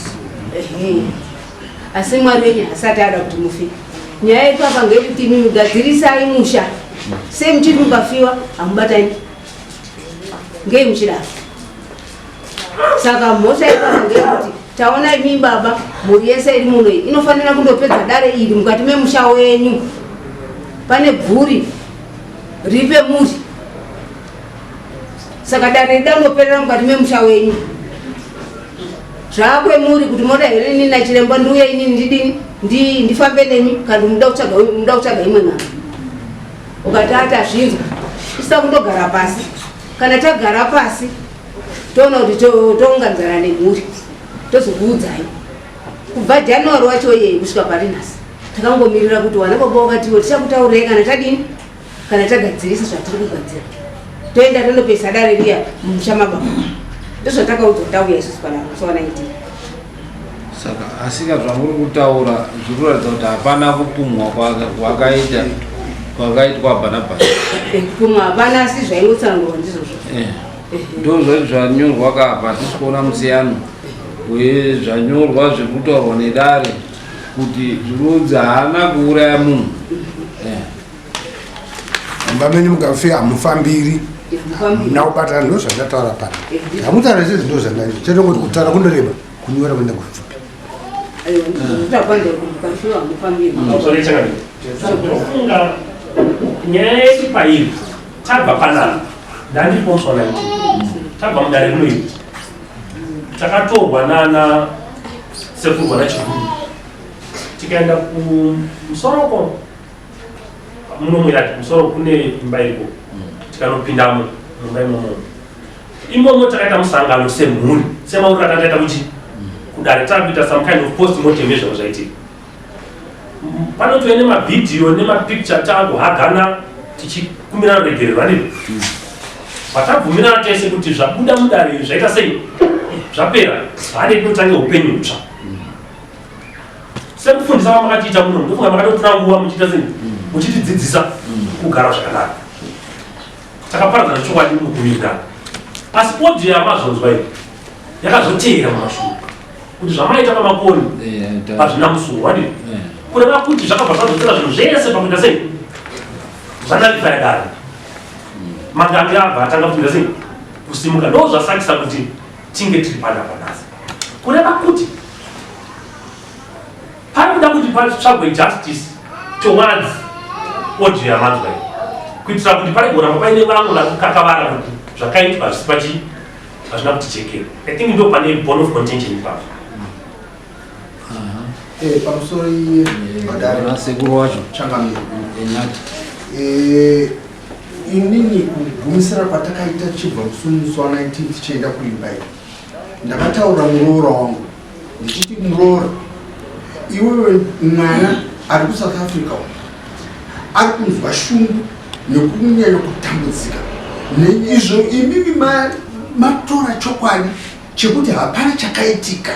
Asi Mwari wenyu asati ada kuti mufe. Nyaya yedu apa ngeyekuti imi gadzirisai musha. Sei muchiri mukafiwa hamubatani? Ngei muchidaro? Saka mhosva ipapa ngeyekuti taona imi baba mhuri yese iri muno iyi inofanira kundopedza dare iri mukati memusha wenyu. Pane bvuri ripe muri. saka dare dangoperera mukati memusha wenyu zvakwe muri kuti moda here inini nachiremba ndiuye inini ndidini ndifambe nemi kandi muda kutsvaga imwe mwana ukati atazvinzwa isita kundogara pasi kana tagara pasi toona kuti tounganidzana nemhuri tozokuudzai kubva January wacho yeye kusvika parinasi takangomirira kuti wana baba wakatiwo tichakutaurirai kana tadini kana tagadzirisa zvatiri kugadzira toenda tondopesa dare riya mumusha mababa ndozvatakaudzwa tauya isusu pana musowa 19 saka asika zvamuri kutaura zviri kuratidza kuti hapana kupumwa kwakaitwa Barnabas. kupumwa hapana asi zvaingotsanangurwa ndizvozvo ndo zvati zvanyorwa kapa tisi kuona musiyano uye zvanyorwa zvekutaurwa nedare kuti zvinonzi haana kuuraya munhu vamene mukafe hamufambiri nakubatana ndo zvandataura pana hamutaura sezvi ndo zvandai chetongoti kutaura kundoreba kunyora kuenda kupfupi ndofunga nyaya yechipairi tabva panapa ndandiposwa 19 tabva mudare rinoiri takatorwa nana sekurwa nachiguru tikaenda kumusoroko munomwirati musoro kune imba iriko tikanopindamo mumba imomo imomo takaita musangano semhuri semauri akataita kuti kudare takuita some kind of post-mortem ezvavo zvaitika panotove nemabhidhiyo nemapicture takuhagana tichikumbirana kuregererwa ndii patabvumirana tese kuti zvabuda mudare zvaita sei zvapera haadei totange upenyu hutsva sekufundisa vamakatiita muno ndofunga makatotora nguva muchiita sei muchitidzidzisa kugara zvakanaka takaparadzana chokwadi mukuvirikana asi audio yamazonzwa iyi yakazoteera mumashure kuti zvamaita pamakoni hazvina musuwo wadii kureva kuti zvakabva zvadzotera zvinhu zvese pakuita sei zvanarifa yadare magange abva atanga kuita sei kusimuka ndo zvasakisa kuti tinge tiri panapa nhasi kureva kuti pari kuda kuti patsvagwe justice towards audio yamanzwa iyi kuitira kuti paregoramba paine vamwe vakukakavara kuti zvakaitwa zvisi hazvina kuti chekera. I think ndo pane bone of contention ipapo. pamusoro madara sekuru wacho changamiro enyati inini kugumisira patakaita chibva musi wa 19 tichienda kuimba iyi ndakataura muroora wangu ndichiti muroora iwewe mwana ari kuSouth Africa ari kunzwa shungu nekunyanya kutambudzika neizvo imimi matora chokwadi chekuti hapana chakaitika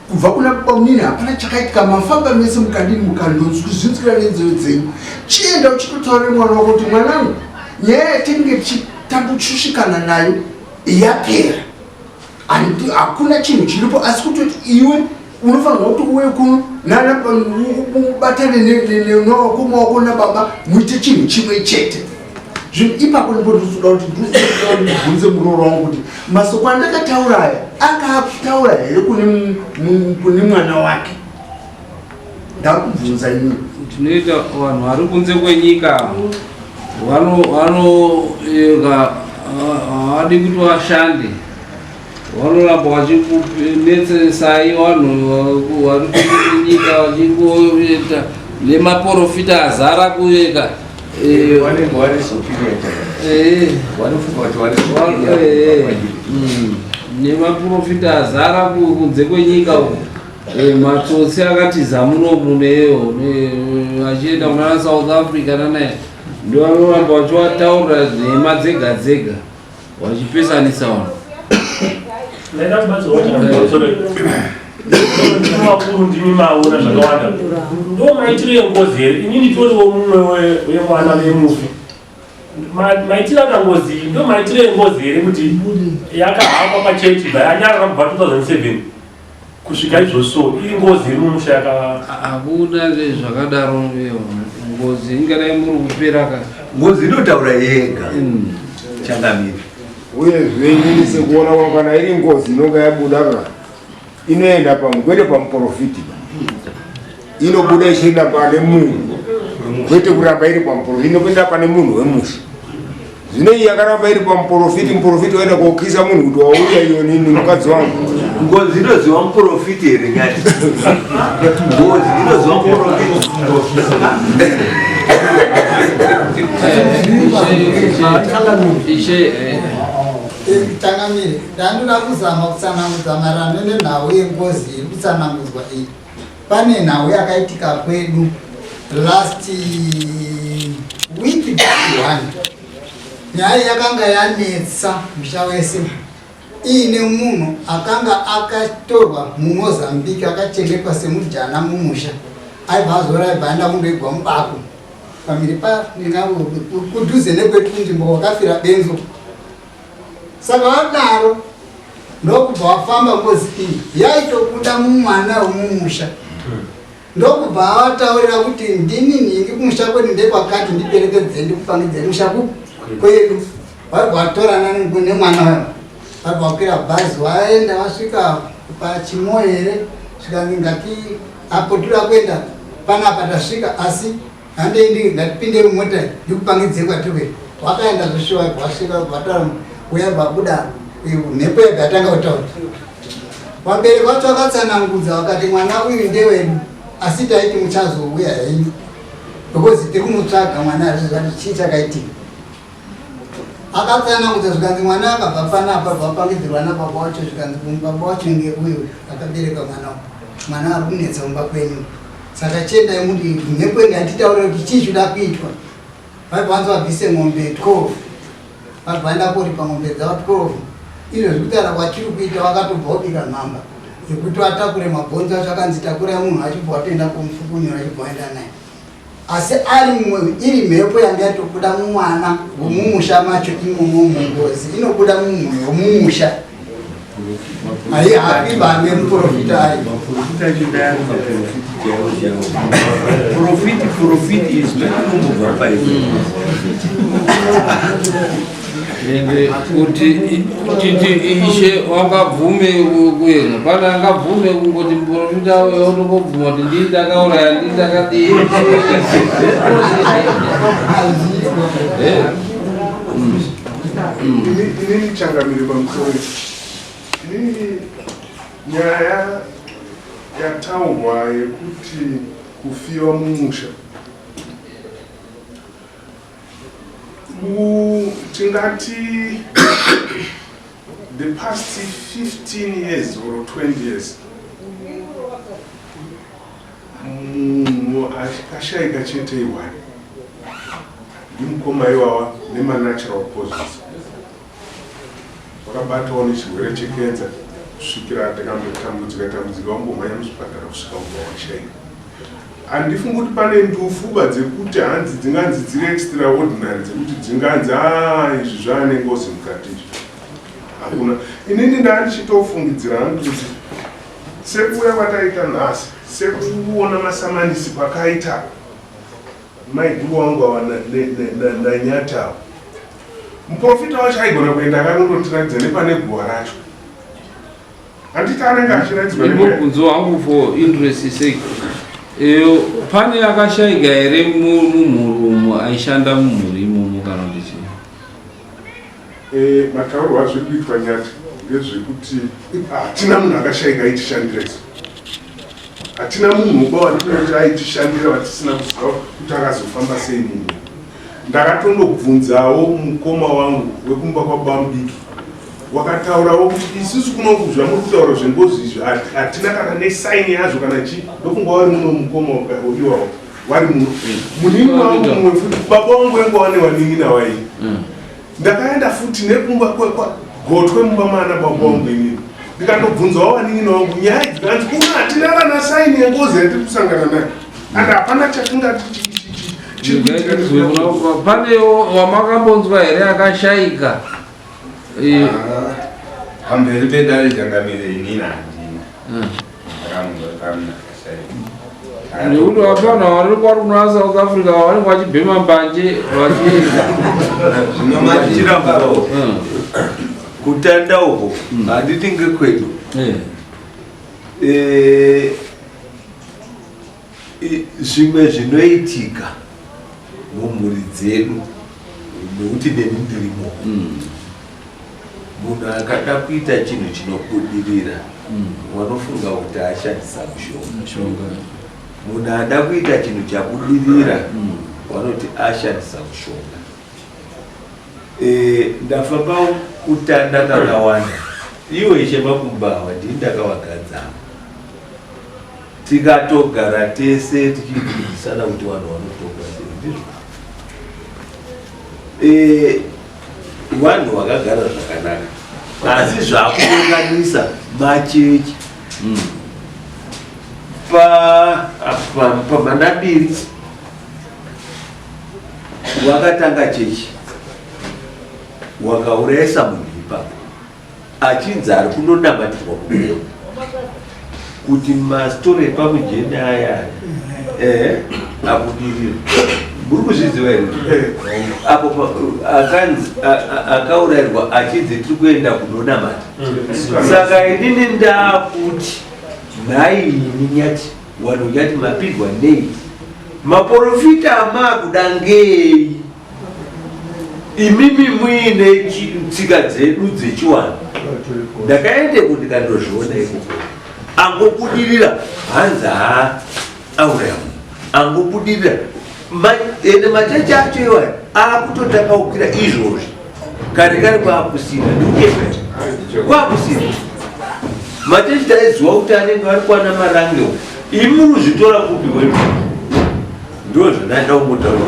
kubva kuna baunini hapana chakaitika mafamba mese mukadini mukandozvinzwira nenzeve dzenyu chienda uchitotaure mwana wako kuti mwanangu nyaya yatinge tichitambuchushikana nayo yapera hakuna chinhu chiripo asi kutoti iwe unofanirwa kuti uwe kuno ubatane nevakoma wako nababa muite chinhu chimwe chete zvinhu ipapo ndipodzoda kuti ndibvunze murooro wangu kuti masoko andakataura aya akataura here kune mwana wake ndakubvunza inini tinoita vanhu vari kunze kwenyika havadi kuti vashande vanoramba vachikunetsesai vanhu vari kunyenyika vachingoita nemaprofita azara kuveka nemaprofita azara kunze kwenyika matsotsi akatiza munomuneyo vachienda kunana South Africa nanaya ndo vanoramba vachivataurira nhema dzega dzega vachipesanisa vanhu ndaida kubatsirwa vakuru ndimi maona zvakawanda ndo maitiro engozi here inini toriwo mumwe wemwana vemufi maitiro akangozi ndo maitiro engozi here kuti yakahamba pachechi yanyarara kubva 2007 kusvika izvoso iri ngozi iri mumusha hakuna zvakadaro ngozi ingadai muri kupera ka ngozi inotaura yega changamiri uyezve inini sekuona kwakana iri ngozi inonga yabudaka inoenda kwete pamuprofiti inobuda ichienda pane munhu kwete kuramba iri pamuprofiti inokuenda pane munhu wemusha zvino iyi yakaramba iri muprofiti waenda kokisa munhu kuti wauya iyo nini mukadzi wangu ngozi inoziva muprofiti here nyati ngozi inoziva muprofiti tangamire ndandoda kuzama kutsanangudza marano nenhau yengozi iri kutsanangudzwa iyi. Pane nhau yakaitika kwedu last week 1 nyaya yakanga yanetsa musha wese iine munhu akanga akatorwa muMozambique akachengetwa semujana mumusha aibva azora aibva aenda kundoigwa mubako pamiri kudhuze nekwetu kunzvimbo kwakafira benzo. Saka vadaro ndokubva wafamba ngozi iyi yaitobuda mumwana wemumusha ndokubva avataurira kuti ndini ningi kumusha kwedu ndekwakati ndiperekedze ndikupangidze musha kwedu. Vaibva vatorana nemwana wavo vaibva vakwira bhazi vaenda vasvika pachimoere svikanzi ngati apo tira kuenda panapa tasvika asi handeindi ngatipinde mumota ndikupangidze kwatiri. Vakaenda zvishuwa vasvika vataura uya babuda mhepo yega atanga kutaura. Vabereki vacho vakatsanangudza vakati mwana uyu ndewedu asi taiti muchazouya henyu because tiri kumutsvaga mwana azvizvati chii chakaitika. Akatsanangudza zvikanzi mwana akabva panapa vapangidzirwa nababa wacho zvikanzi baba wacho ngeuyu akabereka mwana ari kunetsa mumba kwenyu. Saka chiendai muri mhepo yega atitaurira kuti chii zvida kuitwa. Vaibva vanzi vabvise ng'ombe 12 vaenda kuripa ng'ombe dzavo 12 izvo zvekutaura kwatiri kuita vakatobva vobika nhamba yekuti vatakure mabhonzo acho akanzi takurai munhu achibva watoenda kumufukunyura achibva waenda naye asi iri mhepo yanga yatobuda mumwana wemumusha macho imomo mungozi inobuda mumwe wemumusha haibva nemuprofita ayo profiti is not kuti ishe wangabvume kuenda pane angabvume kungoti muprofita yotongobvuma kuti ndii ndakauraya ndii ndakadii. Inini changamire pamusoro inini nyaya yataurwa yekuti kufiwa mumusha tingati the past 15 years or 20 years munhu akashayika chete iwani ndimukoma iwawa nemanatural causes wakabatawo nechirwere chekenza kusvikira takambotambudzika wambomhanya muzvipatara kusvika ubva washayika. Handifungi kuti pane ndufuba dzekuti hanzi dzinganzi dziri extraordinary dzekuti dzinganzi izvi zvaane ngozi mukati izvi hakuna. Inini ndandichitofungidzira hangu kuti sekuuya kwataita nhasi sekuona masamanisi kwakaita maiguru wangu ava nanyatawo muprofita wacho aigona kuenda akanondotiradza nepane guwa racho handiti anenge achiradzwa mubvunzo wangu for interest sake pane akashayika here mumhuri umo aishanda mumhuri imomo kana ndichi mataurwa zviri kuitwa nyati ndezvekuti hatina munhu akashayika aitishandira isu hatina munhu uba watioti aitishandira vatisina kuziva kuti akazofamba sei munhu. Ndakatondobvunzawo mukoma wangu wekumba kwababa mudiki wakataurawo kuti isusu kunokuzva muri kutaura zvengozi izvi hatina kana nesaini yazvo kana chii ndokunga wari muno mukoma iwawo wari munini wangu mumwe futi baba wangu wenga wane wanin'ina wai ndakaenda futi nekumba gotwe mumba mana baba wangu inini ndikandobvunzawo wanin'ina wangu nyaya dzikanzi kuna hatina kana saini yengozi yatiri kusangana nayo ande hapana chatingati pane wamakambonzwa here akashayika pamberi pedare changamire inini handina nekuti vapana vari kwarunoa South Africa vanenge vachibhema mbanje zvinomachirambawo kutanda uko handiti ngekwedu zvimwe zvinoitika mumhuri dzedu nokuti neni ndirimo. Munhu akada kuita chinhu chinobudirira wanofunga kuti ashandisa mushonga. Munhu ada kuita chinhu chabudirira wanoti ashandisa mushonga. Ndafamba kutanda kakawanda iwe Ishe Makumbawa ndini ndakavagadzama tikatogara tese tichidzidzisana kuti vanhu vanotonga sei ndizvo. Vanhu vakagara zvakanaka asi zvakuunganisa machechi pamanabiri wakatanga chechi wakaurayisa munhu ipapo achinzi ari kunonamatirwa kudeo kuti mastori epamujeni aya abudirira. Muri kuzviziva here apo akanzi akaurayirwa achinzi tiri kuenda kunonamata. Saka inini ndakuti nhai ini nyati vanhu nyati mapindwa nei maprofita amakuda ngei imimi muine tsika dzedu dzechiwanhu. Ndakaendeko ndikandozviona ikoko angobudirira hanzi auraya munhu angobudirira ende machechi acho iwayo akutotakaukira izvozvi kare kare kwakusina ndikukepa kwakusina machechi taiziva kuti anenge ari kwana marange imi muzvitora kupi wedu ndo zvandaenda kumutaura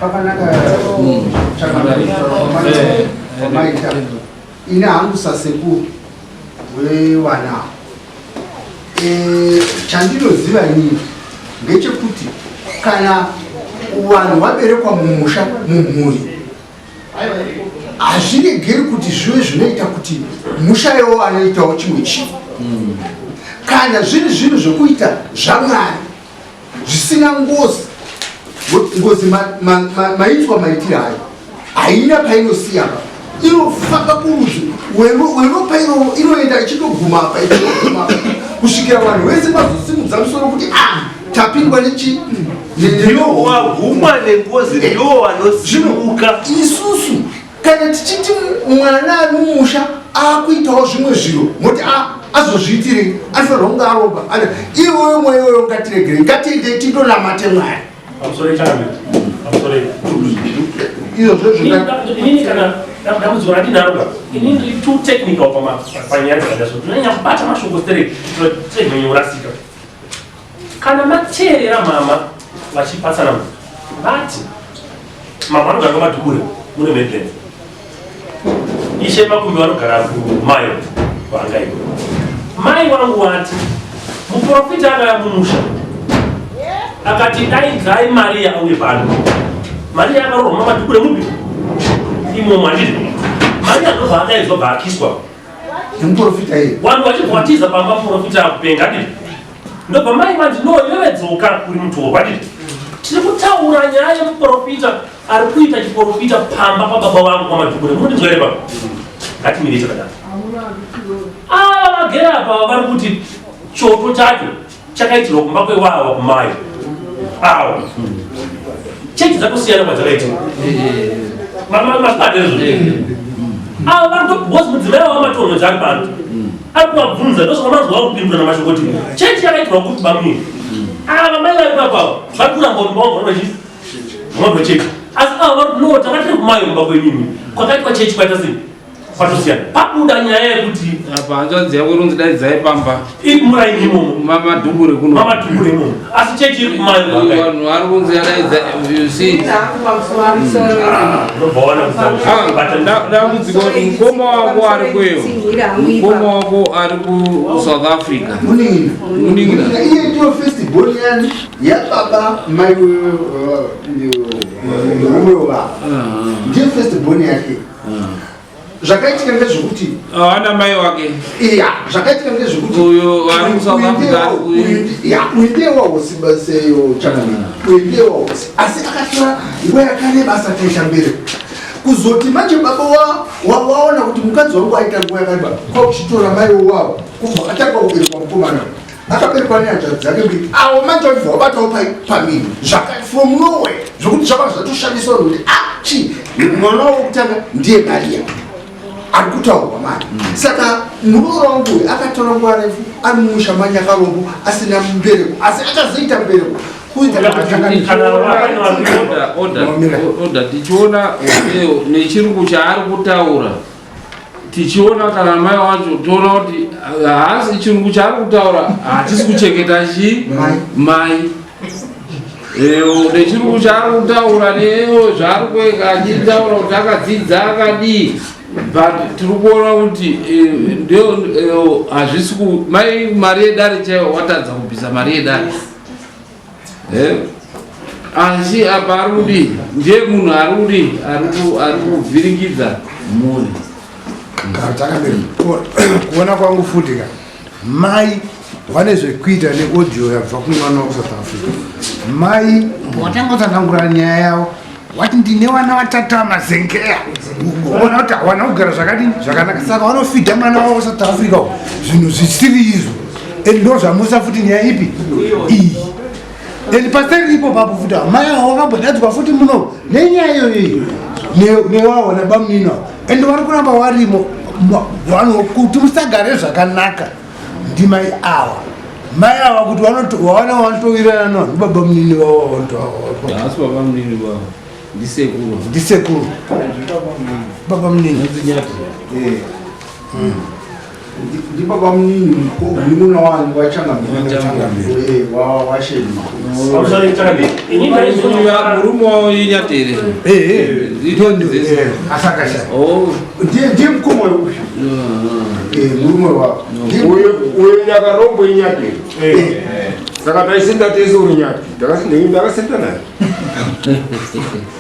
pakanaka chamaita ine hangu sasekuru wevana chandinoziva inini ngechekuti kana vanhu vaberekwa mumusha mumhuri hazviregeri kuti zvive zvinoita kuti musha iwo anoitawo chimwe chinhu. Kana zviri zvinhu zvokuita zvamwari zvisina ngozi maitwa maitiro ayo haina painosiyapa inofamba kurudzi weropa inoenda ichitoguma apa kusvikira vanhu vese vazosimudza musoro kuti tapindwa nechi ndiwo wagumwa nengozi ndiwo wanosimuka. Isusu kana tichiti mwana ari mumusha akuitawo zvimwe zviro moti azozviitire anofanirwa kunge aromba iwewe mweyoyo ngatiregere ngatiende tindonamate mwari. Inini kana dambudziko randinaro inini too technical panyaya dzakadaso tinonyanya kubata mashoko senyonyorasika. Kana mateerera mama vachipatsana vati mama anogara madhukure mune Midlands, Ishe Makumbi vanogara kumayo kwaangaiwa. Mai wangu wati muprofita akaya mumusha akati dai Maria auye pano. Maria akarorwa madhukure mupi imo mwandiri Maria ndobva adaidzwa bva akiswa nemuprofita iye vanhu vachibvatiza pamba muprofita akupenga nditi ndobva mai vanti no iwewe dzoka kuri mutorwa nditi tiri kutaura nyaya yemuprofita ari kuita chiprofita pamba pababa vangu kwamadhukure mundinzwere papa ngatimire chakadaro vagere apa vari kuti choto chacho chakaitirwa kumba kwewawa kumayo awa chechi dzakosiyana kwadzakaitirwa mapadezvo ava vari kubozi mudzimai wamatonho dzari pano ari kuvabvunza ndosvakamazwa kupindura namashokoti chechi yakaitirwa kuti bamini ava mai vari papavo vari kuramba kuti vavandoa chechi asi ava vari no takatiri kumayo mumba kwenyini kwakaitwa chechi kwaita sei kwatosiyana pabuda nyaya yekuti apa hanzvadzi yako ronzi dai dzaipamba muraini imomo mamadhubure kuno mamadhubure imomo asi chechi iri kumayo vanhu vari kunzi yadaidza ndambudziko mukoma wako ari kweyo mukoma wako ari kuSouth Africa muningira iye ndiyo festival yani yababa mai umwe wava ndiyo festival yake zvakaitika ngezvekuti ana mai wake iya zvakaitika ngezvekuti uyo ari kuSouth Africa uendewa hosibaseyo chakamira uendewa hosi asi akatora nguva yakareba asati aishambire kuzoti manje baba waona kuti mukadzi wangu aita nguva yakareba kwakuchitora mai wavo kubva atanga kuberekwa mukomana akaberekwa nehanzvadzi dzake mbiri avo manje vabva wabatawo pamiri from nowhere zvokuti zvava zvatoshandiswa kuti chi mwana wokutanga ndiye Maria ari kutaurwa mari. Saka muroora wangu akatora nguva refu ari mumushamanya karombo asina mubereko asi akazoita mubereko oda tichiona nechirungu chaari kutaura tichiona kana mai wacho toona kuti haasi chirungu chaari kutaura hatisi kuchengeta mai nechirungu chaari kutaura neyo zvaari kueka achitaura kuti akadzidza akadii but tiri kuona kuti ndio hazvisi mai mari yedare chaiyo watadza kubvisa mari yedare asi apa ari kudi ndiye munhu ari kudi ari kuvhiringidza mhuri kuona kwangu futi ka mai wane zvekuita neaudio yabva kune vana vakusouth africa. Mai watanga kutsanangura nyaya yavo wati ndine vana vatatu vamazengeya ona kuti hawana kugara zvakadini zvakanaka saka vanofidha mwana wavo south africa zvinhu zvisiri izvo and ndo zvamusa futi nyaya ipi iyi and paseri ipo papo futi mai avo wakambodadzwa futi muno nenyaya iyoyi nevavo nabamunina and vari kuramba warimo vanhu kuti musagare zvakanaka ndimai ava mai ava kuti vawana vanotowirirana navo ndibaba munini vavo asi baba munini vavo ndisekuru baba munini ndibaba munini mununa wangu murume wavo inyatere ndiye mukoma weupi murume wavo uyo nyakarombo inyatere saka taisenda tese uri nyati ndakasenda naye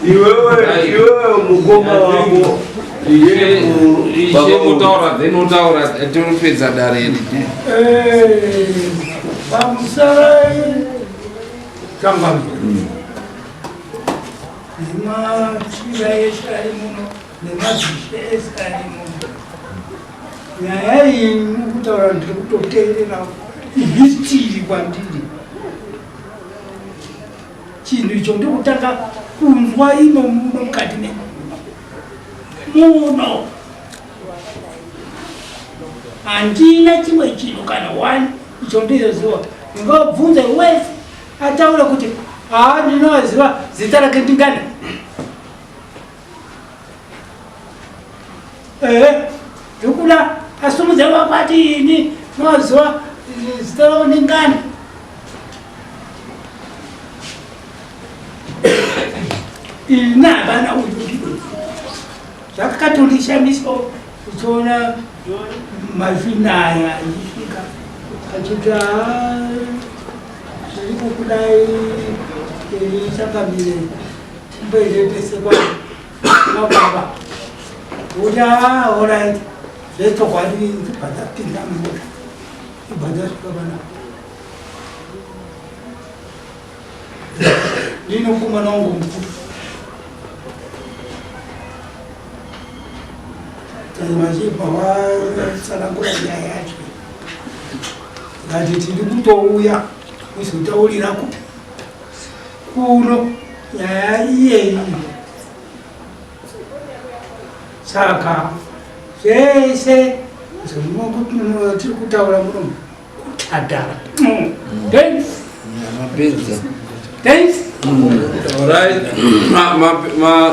iwewe mukoma wako mutaura then utaura tinopedza dare riti pamusarai kangami nemachira eshe ari muno nemadzishe eshe ari muno nyaya iyi mukutaura ndiri kutoteerera ihistiri kwandiri chinhu icho ndikutanga kunzwa ino muno mukati muno handina chimwe chinhu kana one icho ndizoziva ndingabvunza wese ataura kuti ndinoziva zita rake ndingana ndikuda asumudza vapati ini noziva zita ravo ndingana ina havana uyu zvakatondishamisa uchiona mazvinaya achisvika achiti zviri kukudai chakamire mboendetese kwamababa kuti orit zvetokwadi bhadapinda mota ibhadasvika pana ndinokumana wangu mukuru vachibva vasanangura nyaya yacho ngati tiri kutouya kuzotaurira kuno nyaya iyeyi. Saka zvese tiri kutaura muno kutadhara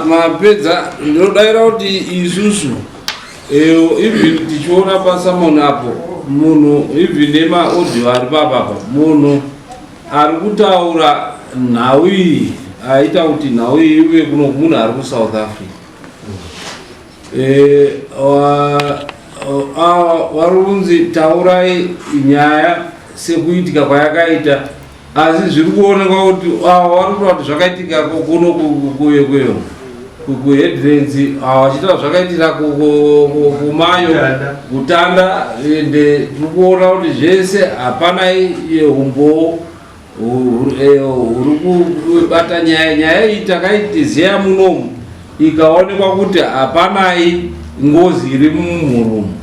mapedza ndinodaira kuti isusu even tichiona pasamon apo munhu even nemaaudio ari papapa munhu ari kutaura nhau iyi aita kuti nhau iyi ive kuno munhu ari kuSouth Africa vari kunzi taurai nyaya sekuitika kwayakaita asi zviri kuonekwa kuti vari kuta kuti zvakaitika kuno kuyeyo kuheadlands vachitaura zvakaitira kumayo kutanda ende tiri kuona kuti zvese hapanai umbo huri kubata nyaya iyi takaitiziya munomu ikaonekwa kuti hapanai ngozi iri mumhurumu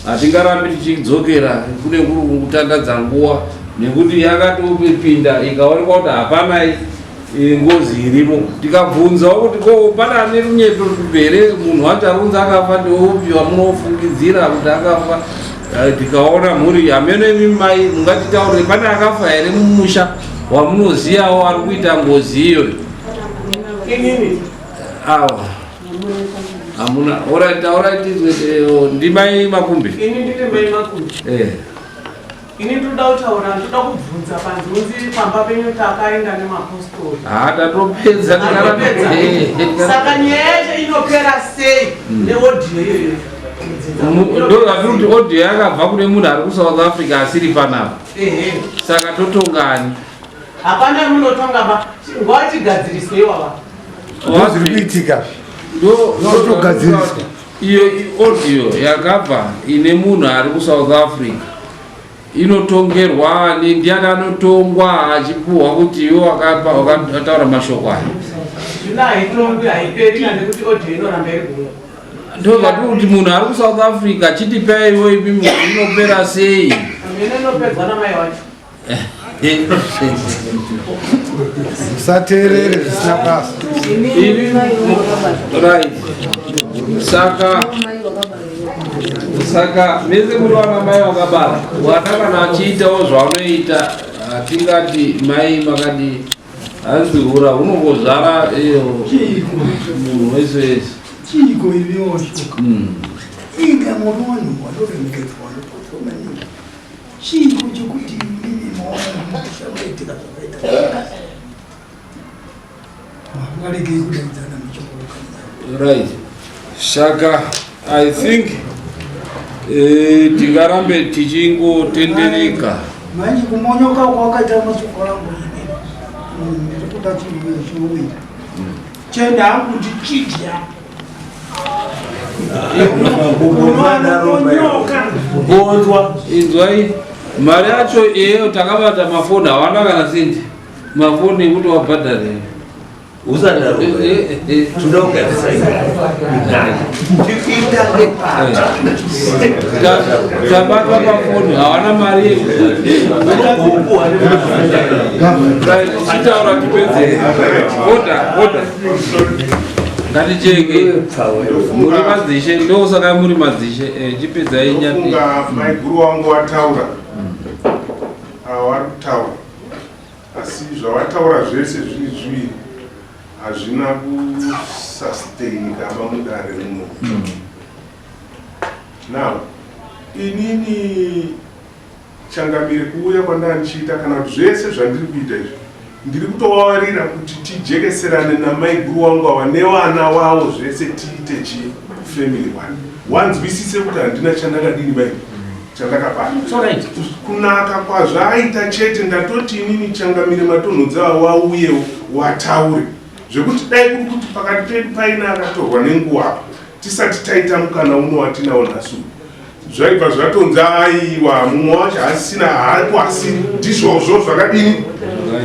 hatingarambi tichidzokera kune kuri kutandadza nguva nekuti yakatopinda ikaonekwa kuti hapanai ngozi irimo. Tikabvunzawo kuti ko pana ane runyeto rwubhere munhu wacho arunzi akafa ndeupi wamunofungidzira kuti akafa. Tikaona mhuri hamene imi mai mungatitaurire pane akafa here mumusha wamunoziyawo ari kuita ngozi iyoyo? Awa hamuna. Alright, ndimai Makumbi. Ini ndiri mai Makumbi. Ini ndoda kutaura, ndoda kubvunza panzunzi pamba penyu takaenda nemapostori. Tatopedza Saka nyaya yacho inopera sei neodhiyo iyoyo? Ndoda kuti odhiyo yakabva kune munhu ari kuSouth Africa asiri panapa. Saka totongani. Hapana munotonga ba, ngatigadziriswe iwawa. Zviri kuitika. Ndotogadziriswa. Iyo audio yakabva ine munhu ari kuSouth Africa inotongerwa ndiani anotongwa achipuhwa kuti iwo wakataura mashoko aya. Zvina haitongwi haiperi kana kuti audio inoramba irikuuya. Ndobva kuti munhu ari kuSouth Africa chitipaiwo imi inopera sei? Amene inopedzwa namai wacho. Musateerere zvisina basa. Right. Saka mese muri vana mai vakabara wana kana achiitawo zvaunoita hatingati mai makadi hanzihura unongozvara munhu wese wese chiko iliyo shoko inga munono wanoremekedzwa nopotsomaningi chiko chekuti mimi maona zvakaitika zvakaita ngaregei kudaidzana michoko. Right. Shaka, I think tingarambe tichingotendereka. Manje kumonyoka kwakaita mashoko rangu ini ndikuda chinhu chinoita chenda hangu ndichidya inzwai mari yacho iyeyo takabata mafoni hawana kana sendi mafoni ekuti wabhadhare tabatwa mafoni hawana mari chitaura tipedze oda ngaticheke muri madzishe ndosaka muri madzishe chipedzai nyafunga maiguru wangu wataura vari kutaura asi zvavataura zvese zviri zviviri hazvina kusustain kaba mudare rimwe. Now inini changamire kuuya kwandanichiita kana kuti zvese zvandiri kuita izvi ndiri kutovavarira kuti tijekeserane namaiguru wangu ava nevana wavo zvese tiite chifamily one wanzwisise kuti handina chandakadini mai chandakapata kunaka kwazvaaita chete ndatoti inini changamire matonho dzava wauyewo wataure zvekuti dai kuri kuti pakati pedu paina akatorwa nenguva tisati taita mukana uno watinawo nhasi zvaibva zvatonzi aiwa mumwe wacho asina hapo asi ndizvozvo zvakadini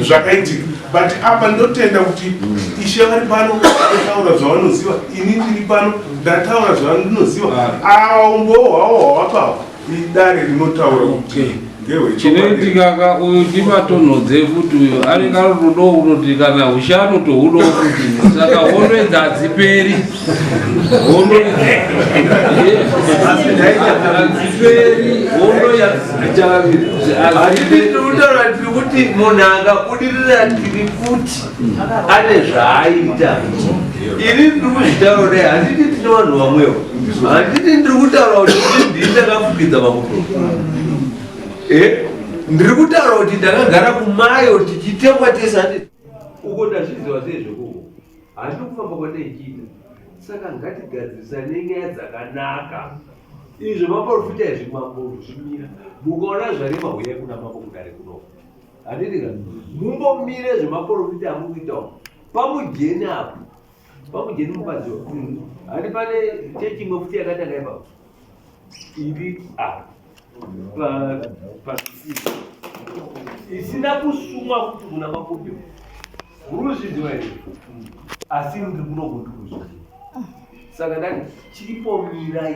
zvakaitika but apa ndotenda kuti ishe vari pano ndataura zvavanoziva ini ndiri pano ndataura zvavandinoziva aumbowo hwawo hwavapava idare rinotaura kuti chinoitika uyu ndimatonhodze kuti uyu anenge ari rudo unoti kana hushano tohudo kuti saka honoedza hadziperi hadziperi honoatirikutaura tiri kuti munhu angabudirira tiri kuti ane zvaaita ini ndiri kuzvitaura dai handiti tine vanhu vamwewo handiti ndiri kutaura kuti ndii ndakafukidza makuto ndiri kutaura kuti ndakagara kumayo tichitemwa tesati uko ndazviziva seizvekuko handiri kufamba kwandaichiita saka ngatigadzirisane nyaya dzakanaka izvo maprofita ezvimambo zvimira mukaona zvarema huya kuna mambo kudare kuno handitika mumbomire zvemaprofita amukuitawo pamujeni apo pamujeni mupadziwa handi pane chechimwe futi yakatanga ipapo iri isina kusumwa kuti kuna makopi uruzvidziwa here asi ndiri kuno kundikuzviziva saka ndani chiripomirai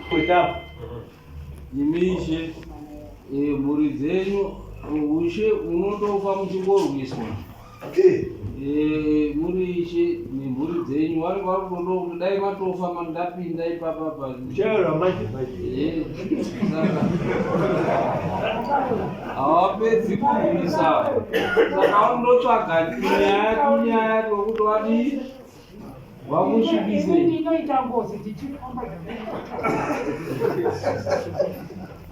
kwetapo imishe mhuri dzenyu ushe unotofa muchingorwiswa murishe nemhuri dzenyu vari varudodo kuti dai matofa mandapinda ipapapa havapedzi kugumisa saka vanondotsvaga kunyaya tokuti vadi vamusvibise inoita ngozi tichifamba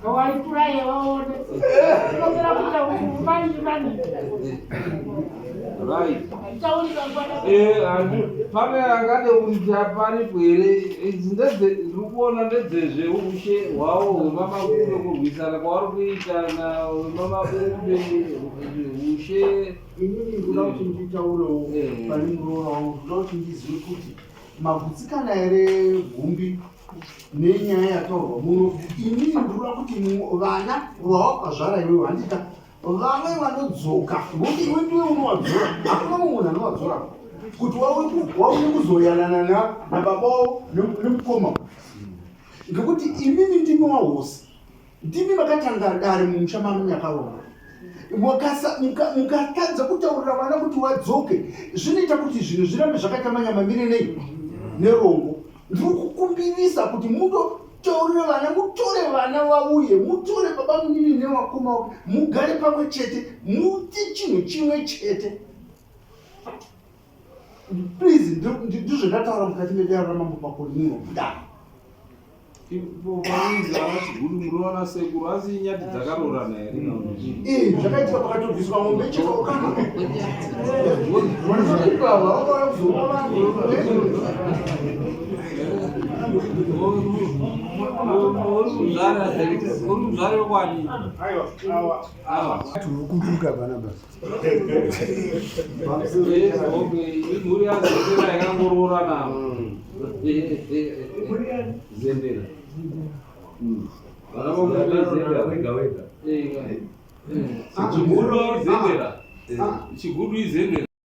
waituraye vaone inopera kuita umanimani pane angade kuti apani pwere ndikuona ndedzezveushe hwavo hwemamakube kurwisana kwavari kuita wemamaube ushe. Inini ndoda kuti nditaurewo pane muroora wangu, ndoda kuti ndizive kuti magutsikana ere gumbi nenyaya yataurwa muno. Inini ndoda kuti vana vawakazvara iwe handita vamwe vanodzoka, ngokuti iwe ndiwe unovadzora, hakuna munhu anovadzora kuti wauye kuzoyanana nababa wavo nemukoma. Ngekuti imimi ndimi wahosi, ndimi makatanga dare mumusha mano yakaronga. Mukatadza kutaurira vana kuti vadzoke, zvinoita kuti zvinhu zvirambe zvakaita manyamamire nei nerongo. Ndiri kukumbirisa kuti mutotaurire vana, mutore vana vauye, mutore baba munini nevakoma, mugare pamwe chete, muti chinhu chimwe chete. Please, ndizvo ndataura mukati medararama mumakore muno kudaro. Vanzi havachiguru muroona sekuru asi nyati dzakarorana here? Zvakaitika pakatobviswa mombe chikaukana. Uruzare kwani? Tukumbuka bana basi. Imhuri yazendera yakangororana. Zendera. Vana vomuzendera wega wega. Chiguru izendera.